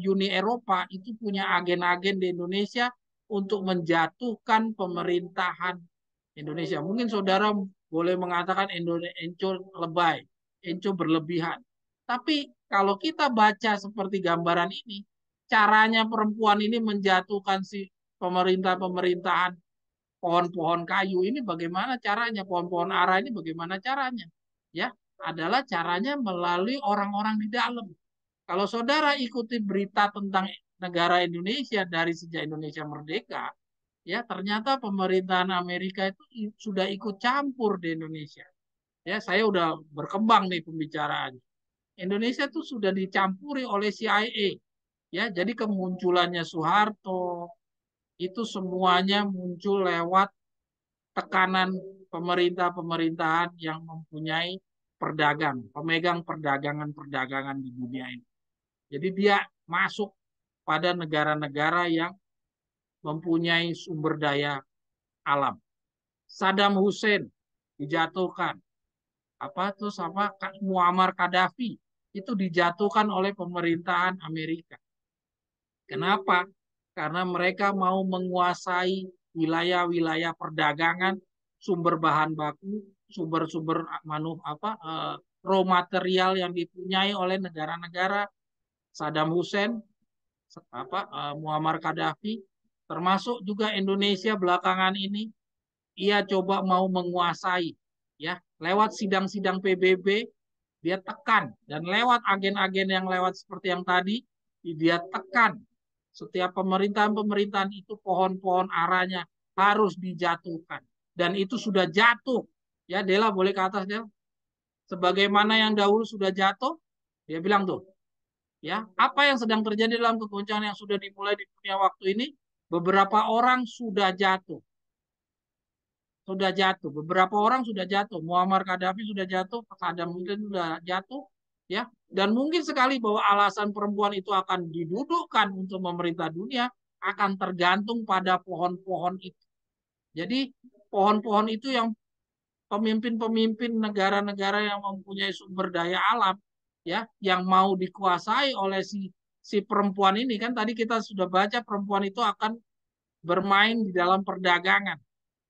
Uni Eropa itu punya agen-agen di Indonesia untuk menjatuhkan pemerintahan Indonesia. Mungkin saudara boleh mengatakan Enco lebay, Enco berlebihan. Tapi kalau kita baca seperti gambaran ini, caranya perempuan ini menjatuhkan si pemerintah-pemerintahan pohon-pohon kayu ini bagaimana caranya, pohon-pohon ara ini bagaimana caranya, ya, adalah caranya melalui orang-orang di dalam. Kalau saudara ikuti berita tentang negara Indonesia dari sejak Indonesia merdeka, ya, ternyata pemerintahan Amerika itu sudah ikut campur di Indonesia. Ya, saya udah berkembang nih pembicaraan. Indonesia itu sudah dicampuri oleh CIA. Ya, jadi kemunculannya Soeharto itu semuanya muncul lewat tekanan pemerintah-pemerintahan yang mempunyai pemegang perdagangan-perdagangan di dunia ini. Jadi dia masuk pada negara-negara yang mempunyai sumber daya alam. Saddam Hussein dijatuhkan. Apa tuh sama Muammar Gaddafi itu dijatuhkan oleh pemerintahan Amerika. Kenapa? Karena mereka mau menguasai wilayah-wilayah perdagangan, sumber bahan baku, sumber-sumber raw material yang dipunyai oleh negara-negara Saddam Hussein, Muammar Gaddafi, termasuk juga Indonesia belakangan ini, ia coba mau menguasai, ya, lewat sidang-sidang PBB dia tekan, dan lewat agen-agen yang lewat seperti yang tadi dia tekan setiap pemerintahan-pemerintahan itu pohon-pohon aranya harus dijatuhkan, dan itu sudah jatuh, ya. Dela boleh ke atas, Del, sebagaimana yang dahulu sudah jatuh. Dia bilang tuh, ya, apa yang sedang terjadi dalam kegoncangan yang sudah dimulai di dunia waktu ini, beberapa orang sudah jatuh, beberapa orang sudah jatuh, Muammar Gaddafi sudah jatuh, Saddam Hussein sudah jatuh, ya, dan mungkin sekali bahwa alasan perempuan itu akan didudukkan untuk memerintah dunia akan tergantung pada pohon-pohon itu. Jadi pohon-pohon itu yang pemimpin-pemimpin negara-negara yang mempunyai sumber daya alam, ya, yang mau dikuasai oleh si perempuan ini. Kan tadi kita sudah baca perempuan itu akan bermain di dalam perdagangan.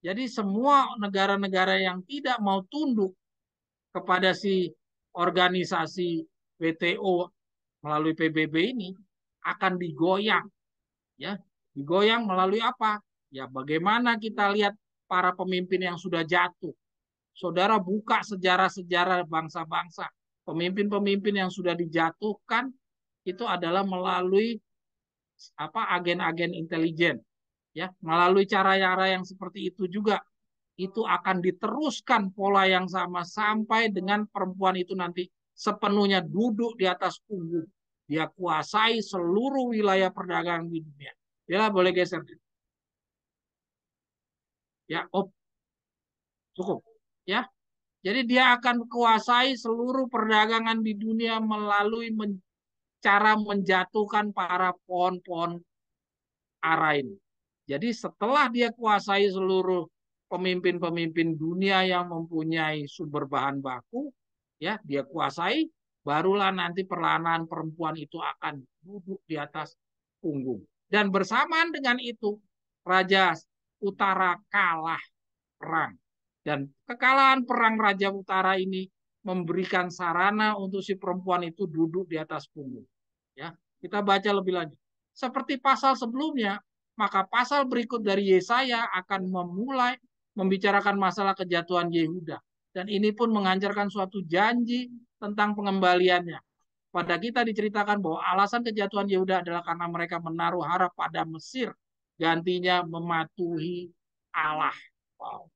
Jadi semua negara-negara yang tidak mau tunduk kepada si organisasi WTO melalui PBB ini akan digoyang, ya. Digoyang melalui apa? Ya, bagaimana kita lihat para pemimpin yang sudah jatuh. Saudara buka sejarah-sejarah bangsa-bangsa, pemimpin-pemimpin yang sudah dijatuhkan itu adalah melalui agen-agen intelijen, ya, melalui cara-cara yang seperti itu juga. Itu akan diteruskan pola yang sama sampai dengan perempuan itu nanti sepenuhnya duduk di atas punggung. Dia kuasai seluruh wilayah perdagangan di dunia. Dia boleh geser. Ya, oh, cukup. Ya, jadi dia akan kuasai seluruh perdagangan di dunia melalui cara menjatuhkan para pohon-pohon ara ini. Jadi setelah dia kuasai seluruh pemimpin-pemimpin dunia yang mempunyai sumber bahan baku, ya, dia kuasai, barulah nanti perlahan perempuan itu akan duduk di atas punggung. Dan bersamaan dengan itu, Raja Utara kalah perang. Dan kekalahan perang Raja Utara ini memberikan sarana untuk si perempuan itu duduk di atas punggung. Ya, kita baca lebih lanjut. Seperti pasal sebelumnya, maka pasal berikut dari Yesaya akan memulai membicarakan masalah kejatuhan Yehuda. Dan ini pun mengajarkan suatu janji tentang pengembaliannya. pada kita diceritakan bahwa alasan kejatuhan Yehuda adalah karena mereka menaruh harap pada Mesir, gantinya mematuhi Allah. Wow.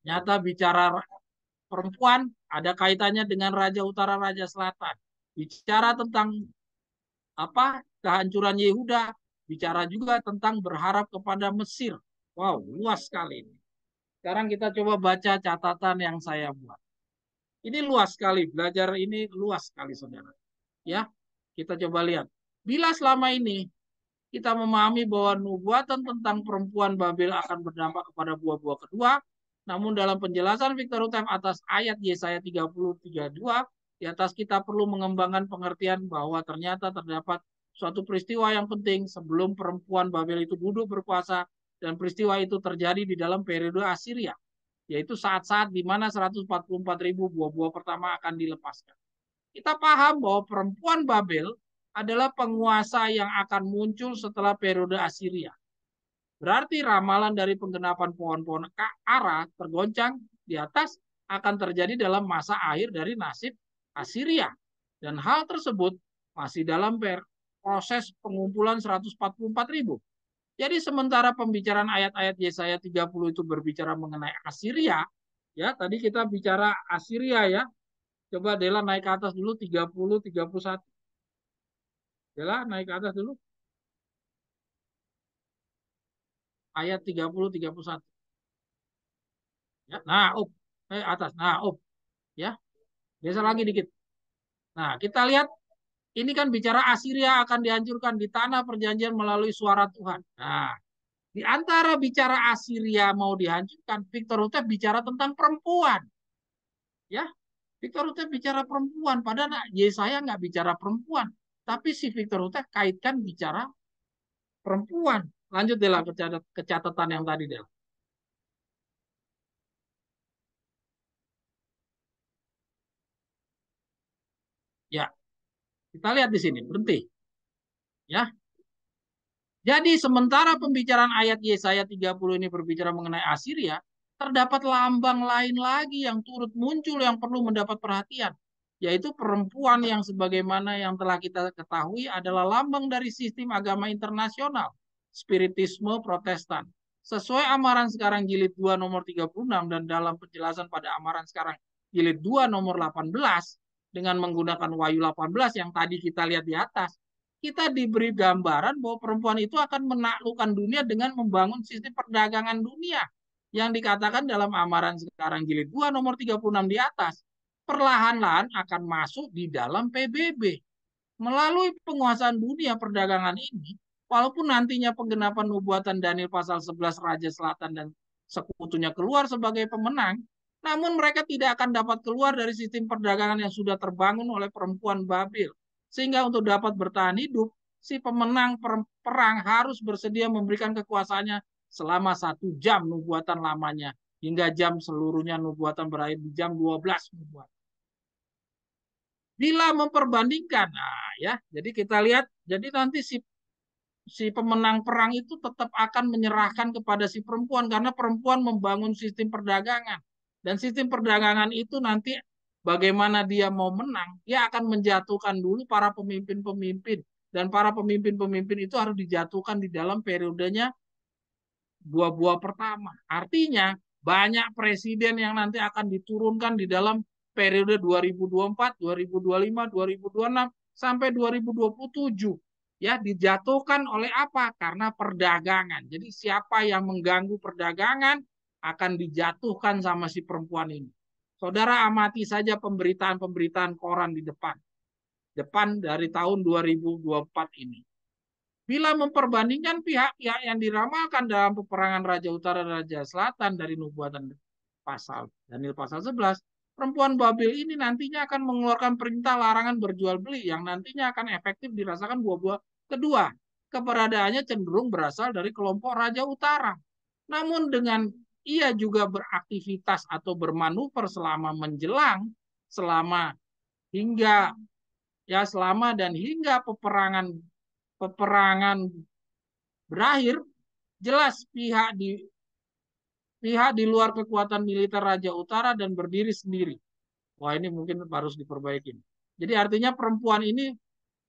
Nyata bicara perempuan ada kaitannya dengan Raja Utara, Raja Selatan. Bicara tentang apa kehancuran Yehuda, bicara juga tentang berharap kepada Mesir. Wow, luas sekali ini. Sekarang kita coba baca catatan yang saya buat. Ini luas sekali, belajar ini luas sekali, saudara. Ya, kita coba lihat. Bila selama ini kita memahami bahwa nubuatan tentang perempuan Babel akan berdampak kepada buah-buah kedua, namun dalam penjelasan Victor Utem atas ayat Yesaya 30:32, di atas kita perlu mengembangkan pengertian bahwa ternyata terdapat suatu peristiwa yang penting sebelum perempuan Babel itu duduk berkuasa, dan peristiwa itu terjadi di dalam periode Assyria, yaitu saat-saat di mana 144.000 buah-buah pertama akan dilepaskan. Kita paham bahwa perempuan Babel adalah penguasa yang akan muncul setelah periode Assyria. Berarti ramalan dari penggenapan pohon-pohon ara tergoncang di atas akan terjadi dalam masa akhir dari nasib Assyria. Dan hal tersebut masih dalam proses pengumpulan 144.000. Jadi sementara pembicaraan ayat-ayat Yesaya 30 itu berbicara mengenai Assyria, ya tadi kita bicara Assyria ya. Coba Dela naik ke atas dulu 30, 31. Dela naik ke atas dulu. Ayat 30, 31. Ya, nah, up. Atas. Nah, up. Ya, geser lagi dikit. Nah, kita lihat ini kan bicara Assyria akan dihancurkan di tanah perjanjian melalui suara Tuhan. Nah, di antara bicara Assyria mau dihancurkan, Victor Hutep bicara tentang perempuan. Ya, Victor Hutep bicara perempuan. Padahal Yesaya nggak bicara perempuan. Tapi si Victor Hutep kaitkan bicara perempuan. Lanjut deh lah ke catatan yang tadi deh. Ya, kita lihat di sini. Berhenti. Ya, jadi sementara pembicaraan ayat Yesaya 30 ini berbicara mengenai Assyria, terdapat lambang lain lagi yang turut muncul yang perlu mendapat perhatian, yaitu perempuan yang sebagaimana yang telah kita ketahui adalah lambang dari sistem agama internasional, spiritisme Protestan. Sesuai amaran sekarang jilid 2 nomor 36 dan dalam penjelasan pada amaran sekarang jilid 2 nomor 18 dengan menggunakan Wahyu 18 yang tadi kita lihat di atas, kita diberi gambaran bahwa perempuan itu akan menaklukkan dunia dengan membangun sistem perdagangan dunia yang dikatakan dalam amaran sekarang jilid 2 nomor 36 di atas perlahan-lahan akan masuk di dalam PBB. Melalui penguasaan dunia perdagangan ini, walaupun nantinya penggenapan nubuatan Daniel pasal 11 Raja Selatan dan sekutunya keluar sebagai pemenang, namun mereka tidak akan dapat keluar dari sistem perdagangan yang sudah terbangun oleh perempuan Babel. Sehingga untuk dapat bertahan hidup, si pemenang perang harus bersedia memberikan kekuasaannya selama 1 jam nubuatan lamanya, hingga jam seluruhnya nubuatan berakhir di jam 12 nubuatan. Bila memperbandingkan, nah ya, jadi kita lihat, jadi nanti si pemenang perang itu tetap akan menyerahkan kepada si perempuan karena perempuan membangun sistem perdagangan. Dan sistem perdagangan itu nanti bagaimana dia mau menang, dia akan menjatuhkan dulu para pemimpin-pemimpin dan para pemimpin-pemimpin itu harus dijatuhkan di dalam periodenya buah-buah pertama. Artinya banyak presiden yang nanti akan diturunkan di dalam periode 2024, 2025, 2026 sampai 2027 ya dijatuhkan oleh apa? Karena perdagangan. Jadi siapa yang mengganggu perdagangan akan dijatuhkan sama si perempuan ini. Saudara amati saja pemberitaan-pemberitaan koran di depan dari tahun 2024 ini. Bila memperbandingkan pihak-pihak yang diramalkan dalam peperangan Raja Utara dan Raja Selatan dari nubuatan pasal Daniel pasal 11, perempuan Babel ini nantinya akan mengeluarkan perintah larangan berjual beli yang nantinya akan efektif dirasakan buah-buah kedua. Keberadaannya cenderung berasal dari kelompok Raja Utara. Namun dengan ia juga beraktivitas atau bermanuver selama menjelang, hingga selama dan hingga peperangan berakhir, jelas pihak di luar kekuatan militer Raja Utara dan berdiri sendiri. Wah, ini mungkin harus diperbaiki. Jadi artinya perempuan ini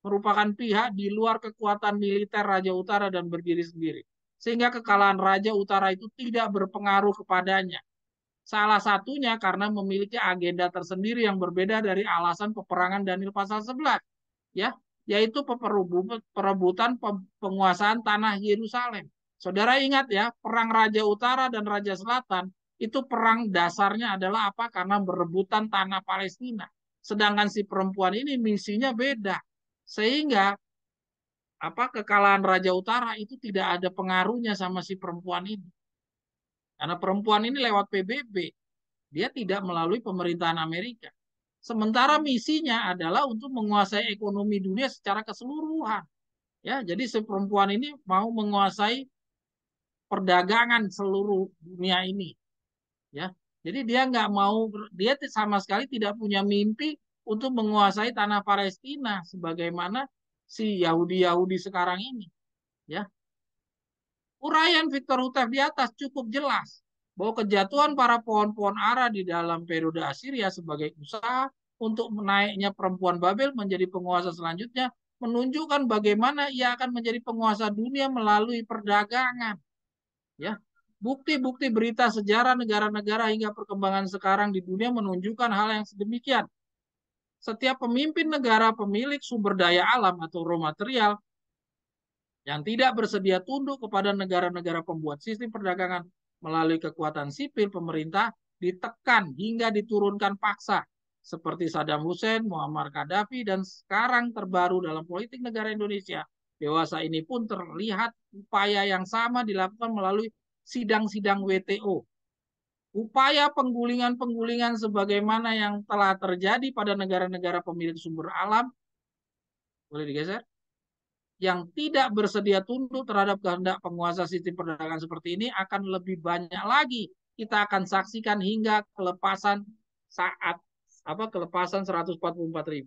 merupakan pihak di luar kekuatan militer Raja Utara dan berdiri sendiri. Sehingga kekalahan Raja Utara itu tidak berpengaruh kepadanya. Salah satunya karena memiliki agenda tersendiri yang berbeda dari alasan peperangan Daniel pasal 11, ya, yaitu perebutan penguasaan tanah Yerusalem. Saudara ingat ya, perang Raja Utara dan Raja Selatan itu perang dasarnya adalah apa? Karena berebutan tanah Palestina. Sedangkan si perempuan ini misinya beda. Sehingga apa kekalahan Raja Utara itu tidak ada pengaruhnya sama si perempuan ini. Karena perempuan ini lewat PBB, dia tidak melalui pemerintahan Amerika. Sementara misinya adalah untuk menguasai ekonomi dunia secara keseluruhan. Ya, jadi si perempuan ini mau menguasai perdagangan seluruh dunia ini. Ya, jadi dia nggak mau, dia sama sekali tidak punya mimpi untuk menguasai tanah Palestina sebagaimana si Yahudi-Yahudi sekarang ini. Ya, uraian Victor Hutef di atas cukup jelas bahwa kejatuhan para pohon-pohon ara di dalam periode Assyria sebagai usaha untuk menaiknya perempuan Babel menjadi penguasa selanjutnya menunjukkan bagaimana ia akan menjadi penguasa dunia melalui perdagangan. Ya, bukti-bukti berita sejarah negara-negara hingga perkembangan sekarang di dunia menunjukkan hal yang sedemikian. Setiap pemimpin negara pemilik sumber daya alam atau raw material yang tidak bersedia tunduk kepada negara-negara pembuat sistem perdagangan melalui kekuatan sipil pemerintah ditekan hingga diturunkan paksa seperti Saddam Hussein, Muammar Gaddafi, dan sekarang terbaru dalam politik negara Indonesia. Dewasa ini pun terlihat upaya yang sama dilakukan melalui sidang-sidang WTO. Upaya penggulingan-penggulingan sebagaimana yang telah terjadi pada negara-negara pemilik sumber alam, boleh digeser? Yang tidak bersedia tunduk terhadap kehendak penguasa sistem perdagangan seperti ini akan lebih banyak lagi kita akan saksikan hingga kelepasan kelepasan 144.000.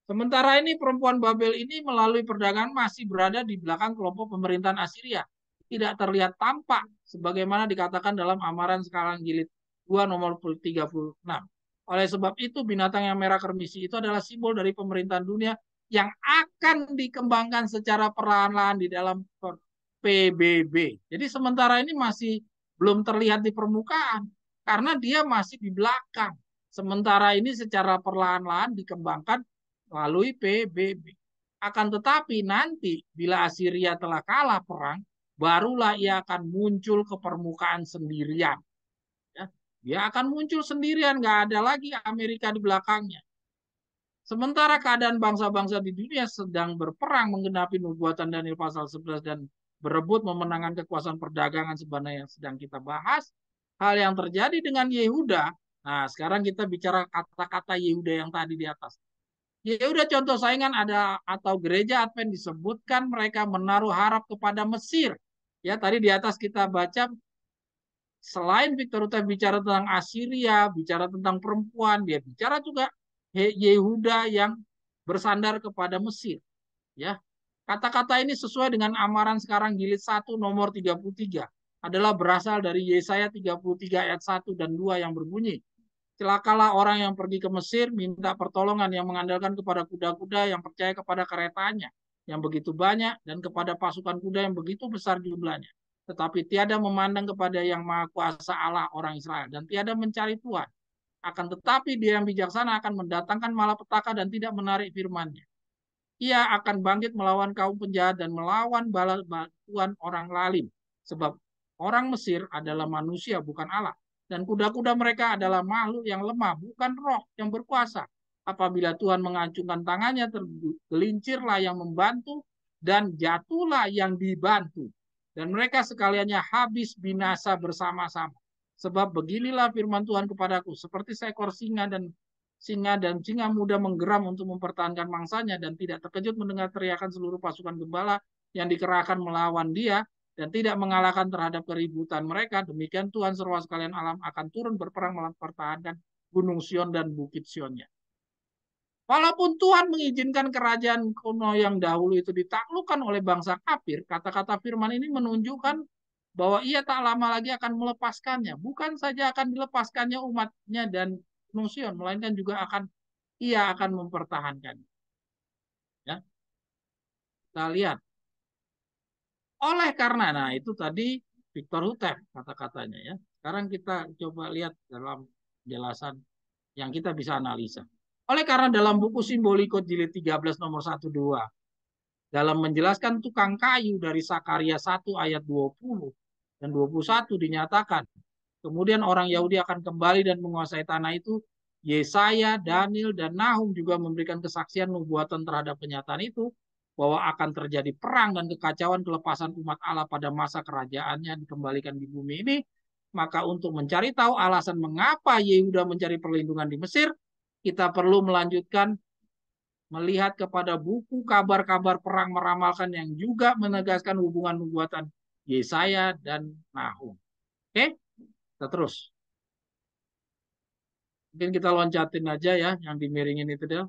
Sementara ini perempuan Babel ini melalui perdagangan masih berada di belakang kelompok pemerintahan Assyria. Tidak terlihat tampak sebagaimana dikatakan dalam Amaran Sekarang Jilid 2 nomor 36. Oleh sebab itu binatang yang merah kermisi itu adalah simbol dari pemerintahan dunia yang akan dikembangkan secara perlahan-lahan di dalam PBB. Jadi sementara ini masih belum terlihat di permukaan karena dia masih di belakang. Sementara ini secara perlahan-lahan dikembangkan melalui PBB. Akan tetapi nanti bila Assyria telah kalah perang, barulah ia akan muncul ke permukaan sendirian. Ya, dia akan muncul sendirian, nggak ada lagi Amerika di belakangnya. Sementara keadaan bangsa-bangsa di dunia sedang berperang menggenapi nubuatan Daniel pasal 11 dan berebut memenangkan kekuasaan perdagangan sebenarnya yang sedang kita bahas. Hal yang terjadi dengan Yehuda, nah sekarang kita bicara kata-kata Yehuda yang tadi di atas. Yehuda contoh saingan ada atau gereja Advent disebutkan mereka menaruh harap kepada Mesir. Ya tadi di atas kita baca selain Victor Hutef bicara tentang Assyria, bicara tentang perempuan, dia bicara juga Yehuda yang bersandar kepada Mesir. Ya, kata-kata ini sesuai dengan Amaran Sekarang Jilid 1 nomor 33 adalah berasal dari Yesaya 33 ayat 1 dan 2 yang berbunyi, celakalah orang yang pergi ke Mesir minta pertolongan yang mengandalkan kepada kuda-kuda yang percaya kepada keretanya yang begitu banyak dan kepada pasukan kuda yang begitu besar jumlahnya. Tetapi tiada memandang kepada yang maha kuasa Allah orang Israel dan tiada mencari Tuhan. Akan tetapi dia yang bijaksana akan mendatangkan malapetaka dan tidak menarik firman-Nya. Ia akan bangkit melawan kaum penjahat dan melawan bantuan orang lalim. Sebab orang Mesir adalah manusia bukan Allah. Dan kuda-kuda mereka adalah makhluk yang lemah, bukan roh yang berkuasa. Apabila Tuhan mengacungkan tangannya, tergelincirlah yang membantu dan jatuhlah yang dibantu. Dan mereka sekaliannya habis binasa bersama-sama. Sebab beginilah firman Tuhan kepadaku, seperti seekor singa dan singa muda menggeram untuk mempertahankan mangsanya dan tidak terkejut mendengar teriakan seluruh pasukan gembala yang dikerahkan melawan dia dan tidak mengalahkan terhadap keributan mereka. Demikian Tuhan seruan sekalian alam akan turun berperang mempertahankan Gunung Sion dan Bukit Sionnya. Walaupun Tuhan mengizinkan kerajaan kuno yang dahulu itu ditaklukkan oleh bangsa kafir, kata-kata firman ini menunjukkan bahwa ia tak lama lagi akan melepaskannya. Bukan saja akan dilepaskannya umatnya dan Gunung Sion, melainkan juga akan ia akan mempertahankan. Ya, kita lihat. Oleh karena, nah itu tadi Victor Hutef kata-katanya ya. Sekarang kita coba lihat dalam penjelasan yang kita bisa analisa. Oleh karena dalam buku Simbolikot jilid 13 nomor 1-2 dalam menjelaskan tukang kayu dari Sakaria 1 ayat 20 dan 21 dinyatakan kemudian orang Yahudi akan kembali dan menguasai tanah itu. Yesaya, Daniel, dan Nahum juga memberikan kesaksian nubuatan terhadap kenyataan itu bahwa akan terjadi perang dan kekacauan kelepasan umat Allah pada masa kerajaannya dikembalikan di bumi ini. Maka untuk mencari tahu alasan mengapa Yehuda mencari perlindungan di Mesir, kita perlu melanjutkan melihat kepada buku kabar-kabar perang meramalkan yang juga menegaskan hubungan nubuatan Yesaya dan Nahum. Oke, kita terus. Mungkin kita loncatin aja ya yang dimiringin itu Del.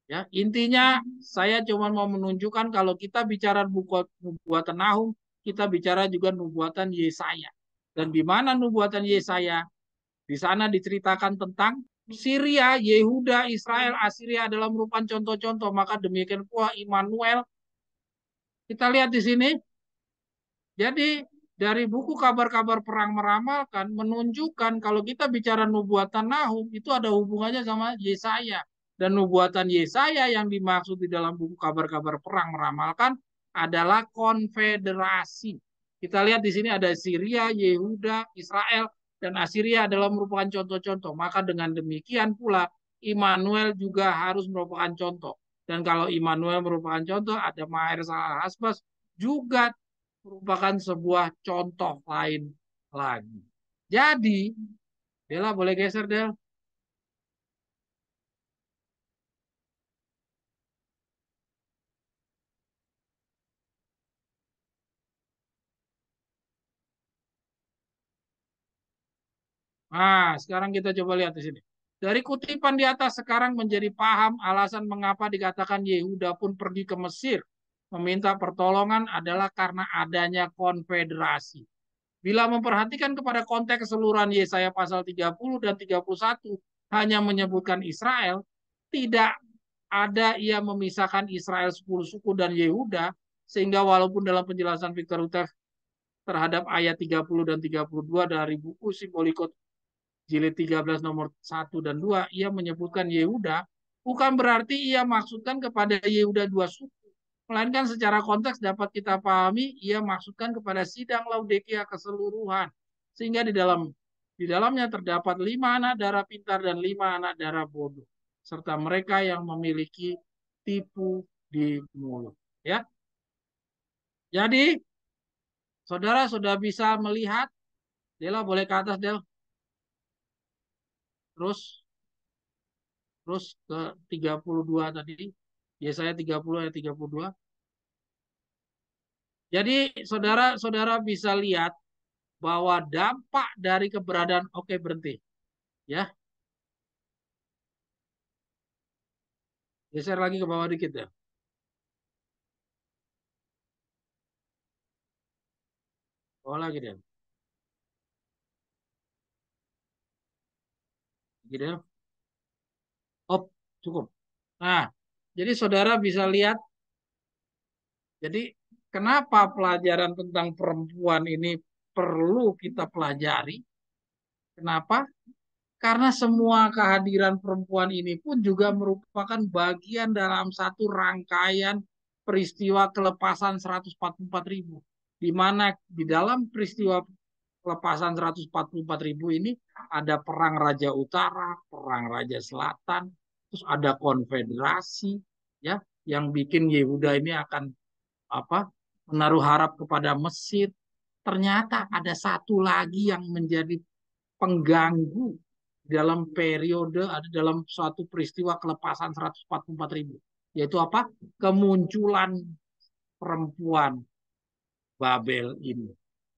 Ya, intinya saya cuma mau menunjukkan kalau kita bicara nubuatan Nahum, kita bicara juga nubuatan Yesaya. Dan di mana nubuatan Yesaya? Di sana diceritakan tentang Syria, Yehuda, Israel, Assyria adalah merupakan contoh-contoh. Maka demikian pula Immanuel. Kita lihat di sini. Jadi dari buku kabar-kabar perang meramalkan menunjukkan kalau kita bicara nubuatan Nahum itu ada hubungannya sama Yesaya. Dan nubuatan Yesaya yang dimaksud di dalam buku kabar-kabar perang meramalkan adalah konfederasi. Kita lihat di sini ada Syria, Yehuda, Israel, dan Assyria adalah merupakan contoh-contoh. Maka dengan demikian pula Immanuel juga harus merupakan contoh. Dan kalau Immanuel merupakan contoh, ada Maher Salah Hasbas juga merupakan sebuah contoh lain lagi. Jadi, Dela boleh geser, Del? Nah, sekarang kita coba lihat di sini. Dari kutipan di atas sekarang menjadi paham alasan mengapa dikatakan Yehuda pun pergi ke Mesir. Meminta pertolongan adalah karena adanya konfederasi. Bila memperhatikan kepada konteks keseluruhan Yesaya pasal 30 dan 31 hanya menyebutkan Israel, tidak ada ia memisahkan Israel 10 suku dan Yehuda, sehingga walaupun dalam penjelasan Victor Hutef terhadap ayat 30 dan 32 dari buku Simbolikot jilid 13 nomor 1 dan 2, ia menyebutkan Yehuda, bukan berarti ia maksudkan kepada Yehuda dua suku. Melainkan secara konteks dapat kita pahami, ia maksudkan kepada sidang Laodikia keseluruhan. Sehingga di dalamnya terdapat 5 anak darah pintar dan 5 anak darah bodoh. Serta mereka yang memiliki tipu di mulut. Ya, jadi saudara sudah bisa melihat, Dela boleh ke atas Del, terus terus ke 32 tadi, Yesaya 30 ayat 32. Jadi saudara-saudara bisa lihat bahwa dampak dari keberadaan, oke berhenti ya, geser lagi ke bawah dikit ya, bawah lagi deh, gitu ya. Oh cukup. Nah, jadi saudara bisa lihat, jadi kenapa pelajaran tentang perempuan ini perlu kita pelajari? Kenapa? Karena semua kehadiran perempuan ini pun juga merupakan bagian dalam satu rangkaian peristiwa kelepasan 144.000. Di mana di dalam peristiwa kelepasan 144.000 ini ada perang Raja Utara, perang Raja Selatan, terus ada konfederasi ya yang bikin Yehuda ini akan apa? Menaruh harap kepada Mesir. Ternyata ada satu lagi yang menjadi pengganggu dalam periode ada dalam suatu peristiwa kelepasan 144.000, yaitu apa? Kemunculan perempuan Babel ini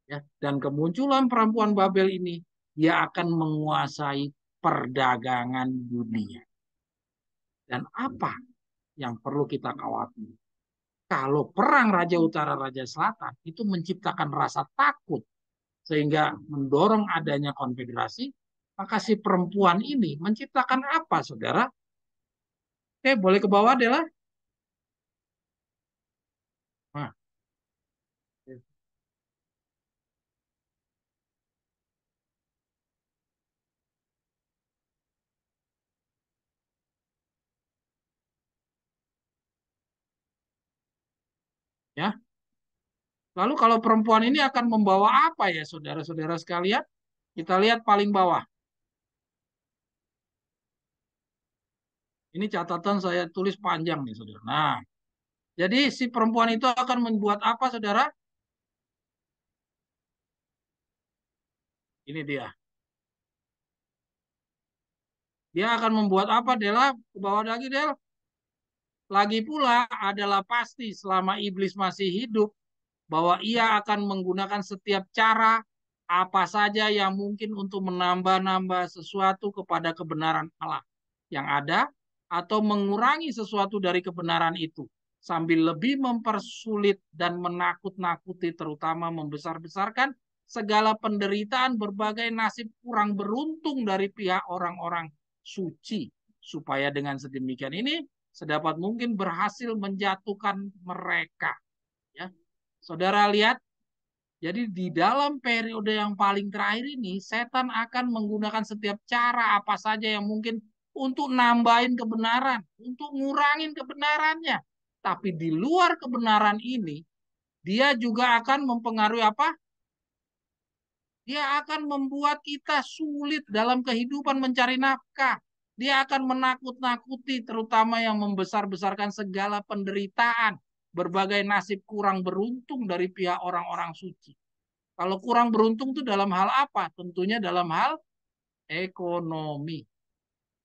ya. Dan kemunculan perempuan Babel ini dia akan menguasai perdagangan dunia. Dan apa yang perlu kita khawatir? Kalau perang Raja Utara Raja Selatan itu menciptakan rasa takut sehingga mendorong adanya konfederasi, maka si perempuan ini menciptakan apa, saudara? Oke, boleh ke bawah deh lah. Nah, ya. Lalu kalau perempuan ini akan membawa apa ya, saudara-saudara sekalian? Kita lihat paling bawah. Ini catatan saya tulis panjang nih, saudara. Nah, jadi si perempuan itu akan membuat apa, saudara? Ini dia. Dia akan membuat apa, Dela? Ke bawah lagi, Del. Lagi pula adalah pasti selama iblis masih hidup, bahwa ia akan menggunakan setiap cara apa saja yang mungkin untuk menambah-nambah sesuatu kepada kebenaran Allah yang ada atau mengurangi sesuatu dari kebenaran itu sambil lebih mempersulit dan menakut-nakuti terutama membesar-besarkan segala penderitaan berbagai nasib kurang beruntung dari pihak orang-orang suci supaya dengan sedemikian ini sedapat mungkin berhasil menjatuhkan mereka ya. Saudara lihat, jadi di dalam periode yang paling terakhir ini, setan akan menggunakan setiap cara apa saja yang mungkin untuk nambahin kebenaran, untuk ngurangin kebenarannya. Tapi di luar kebenaran ini, dia juga akan mempengaruhi apa? Dia akan membuat kita sulit dalam kehidupan mencari nafkah. Dia akan menakut-nakuti terutama yang membesar-besarkan segala penderitaan, berbagai nasib kurang beruntung dari pihak orang-orang suci. Kalau kurang beruntung itu dalam hal apa? Tentunya dalam hal ekonomi,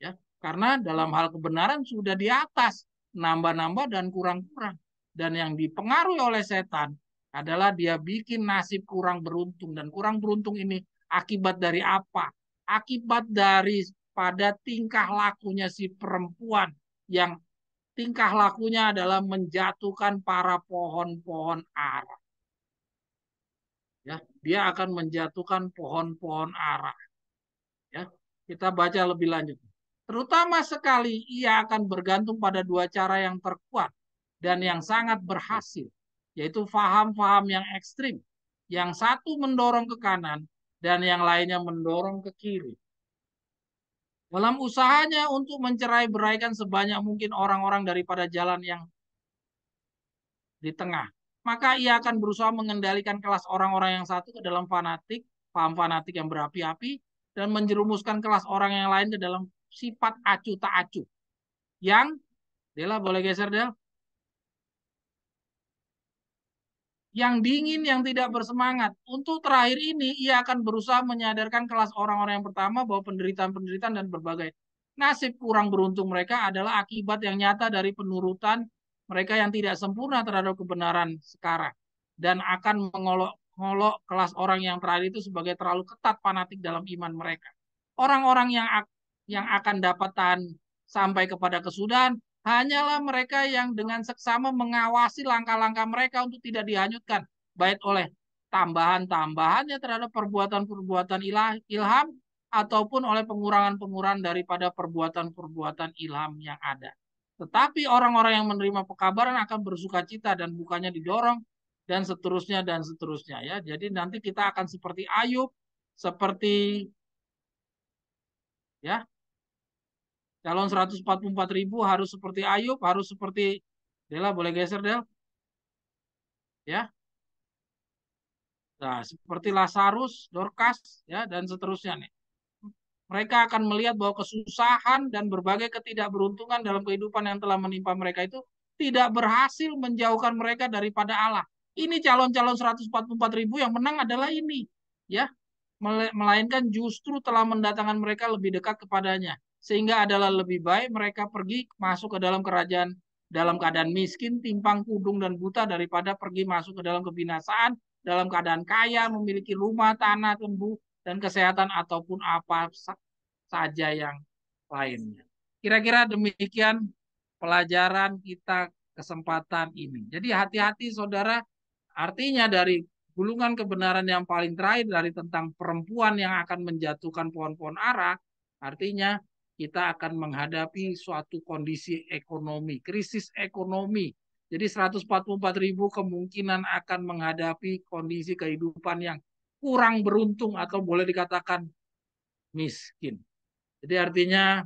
ya. Karena dalam hal kebenaran sudah di atas, nambah-nambah dan kurang-kurang. Dan yang dipengaruhi oleh setan adalah dia bikin nasib kurang beruntung, dan kurang beruntung ini akibat dari apa? Akibat dari pada tingkah lakunya si perempuan yang tingkah lakunya adalah menjatuhkan para pohon-pohon ara. Ya, dia akan menjatuhkan pohon-pohon ara. Ya, kita baca lebih lanjut. Terutama sekali ia akan bergantung pada dua cara yang terkuat dan yang sangat berhasil, yaitu faham-faham yang ekstrim. Yang satu mendorong ke kanan dan yang lainnya mendorong ke kiri. Dalam usahanya untuk mencerai beraikan sebanyak mungkin orang-orang daripada jalan yang di tengah. Maka ia akan berusaha mengendalikan kelas orang-orang yang satu ke dalam fanatik, paham fanatik yang berapi-api, dan menjerumuskan kelas orang yang lain ke dalam sifat acuh tak acuh. Yang, Dela boleh geser Del? Yang dingin, yang tidak bersemangat. Untuk terakhir ini, ia akan berusaha menyadarkan kelas orang-orang yang pertama bahwa penderitaan-penderitaan dan berbagai nasib kurang beruntung mereka adalah akibat yang nyata dari penurutan mereka yang tidak sempurna terhadap kebenaran sekarang. Dan akan mengolok-olok kelas orang yang terakhir itu sebagai terlalu ketat fanatik dalam iman mereka. Orang-orang yang akan dapat tahan sampai kepada kesudahan hanyalah mereka yang dengan seksama mengawasi langkah-langkah mereka untuk tidak dihanyutkan, baik oleh tambahan-tambahannya terhadap perbuatan-perbuatan ilham ataupun oleh pengurangan-pengurangan daripada perbuatan-perbuatan ilham yang ada. Tetapi orang-orang yang menerima pekabaran akan bersuka cita dan bukannya didorong dan seterusnya ya. Jadi nanti kita akan seperti Ayub, seperti ya calon 144.000 harus seperti Ayub, harus seperti Dela boleh geser Del, ya. Nah, seperti Lazarus, Dorcas, ya dan seterusnya nih. Mereka akan melihat bahwa kesusahan dan berbagai ketidakberuntungan dalam kehidupan yang telah menimpa mereka itu tidak berhasil menjauhkan mereka daripada Allah. Ini calon-calon 144.000 yang menang adalah ini, ya. Melainkan justru telah mendatangkan mereka lebih dekat kepadanya. Sehingga adalah lebih baik mereka pergi masuk ke dalam kerajaan dalam keadaan miskin, timpang, kudung, dan buta daripada pergi masuk ke dalam kebinasaan dalam keadaan kaya, memiliki rumah, tanah, lembu, dan kesehatan ataupun apa saja yang lainnya. Kira-kira demikian pelajaran kita kesempatan ini. Jadi hati-hati saudara, artinya dari gulungan kebenaran yang paling terakhir dari tentang perempuan yang akan menjatuhkan pohon-pohon ara, artinya kita akan menghadapi suatu kondisi ekonomi, krisis ekonomi. Jadi 144.000 kemungkinan akan menghadapi kondisi kehidupan yang kurang beruntung atau boleh dikatakan miskin. Jadi artinya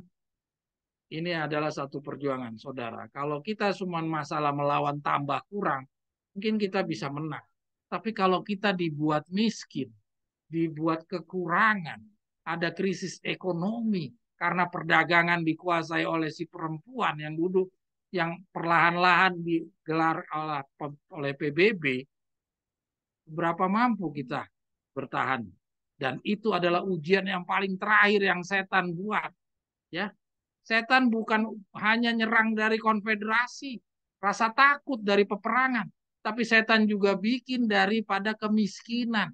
ini adalah satu perjuangan, saudara. Kalau kita cuma masalah melawan tambah kurang, mungkin kita bisa menang. Tapi kalau kita dibuat miskin, dibuat kekurangan, ada krisis ekonomi karena perdagangan dikuasai oleh si perempuan yang duduk, yang perlahan-lahan digelar oleh PBB, berapa mampu kita bertahan? Dan itu adalah ujian yang paling terakhir yang setan buat, ya. Setan bukan hanya nyerang dari konfederasi, rasa takut dari peperangan, tapi setan juga bikin daripada kemiskinan.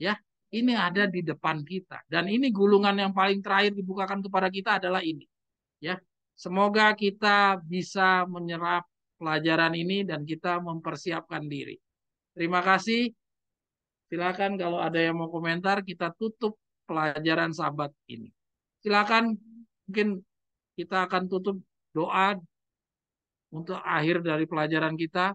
Ya, ini ada di depan kita. Dan ini gulungan yang paling terakhir dibukakan kepada kita adalah ini. Ya, semoga kita bisa menyerap pelajaran ini dan kita mempersiapkan diri. Terima kasih. Silakan kalau ada yang mau komentar, kita tutup pelajaran Sabat ini. Silakan, mungkin kita akan tutup doa untuk akhir dari pelajaran kita.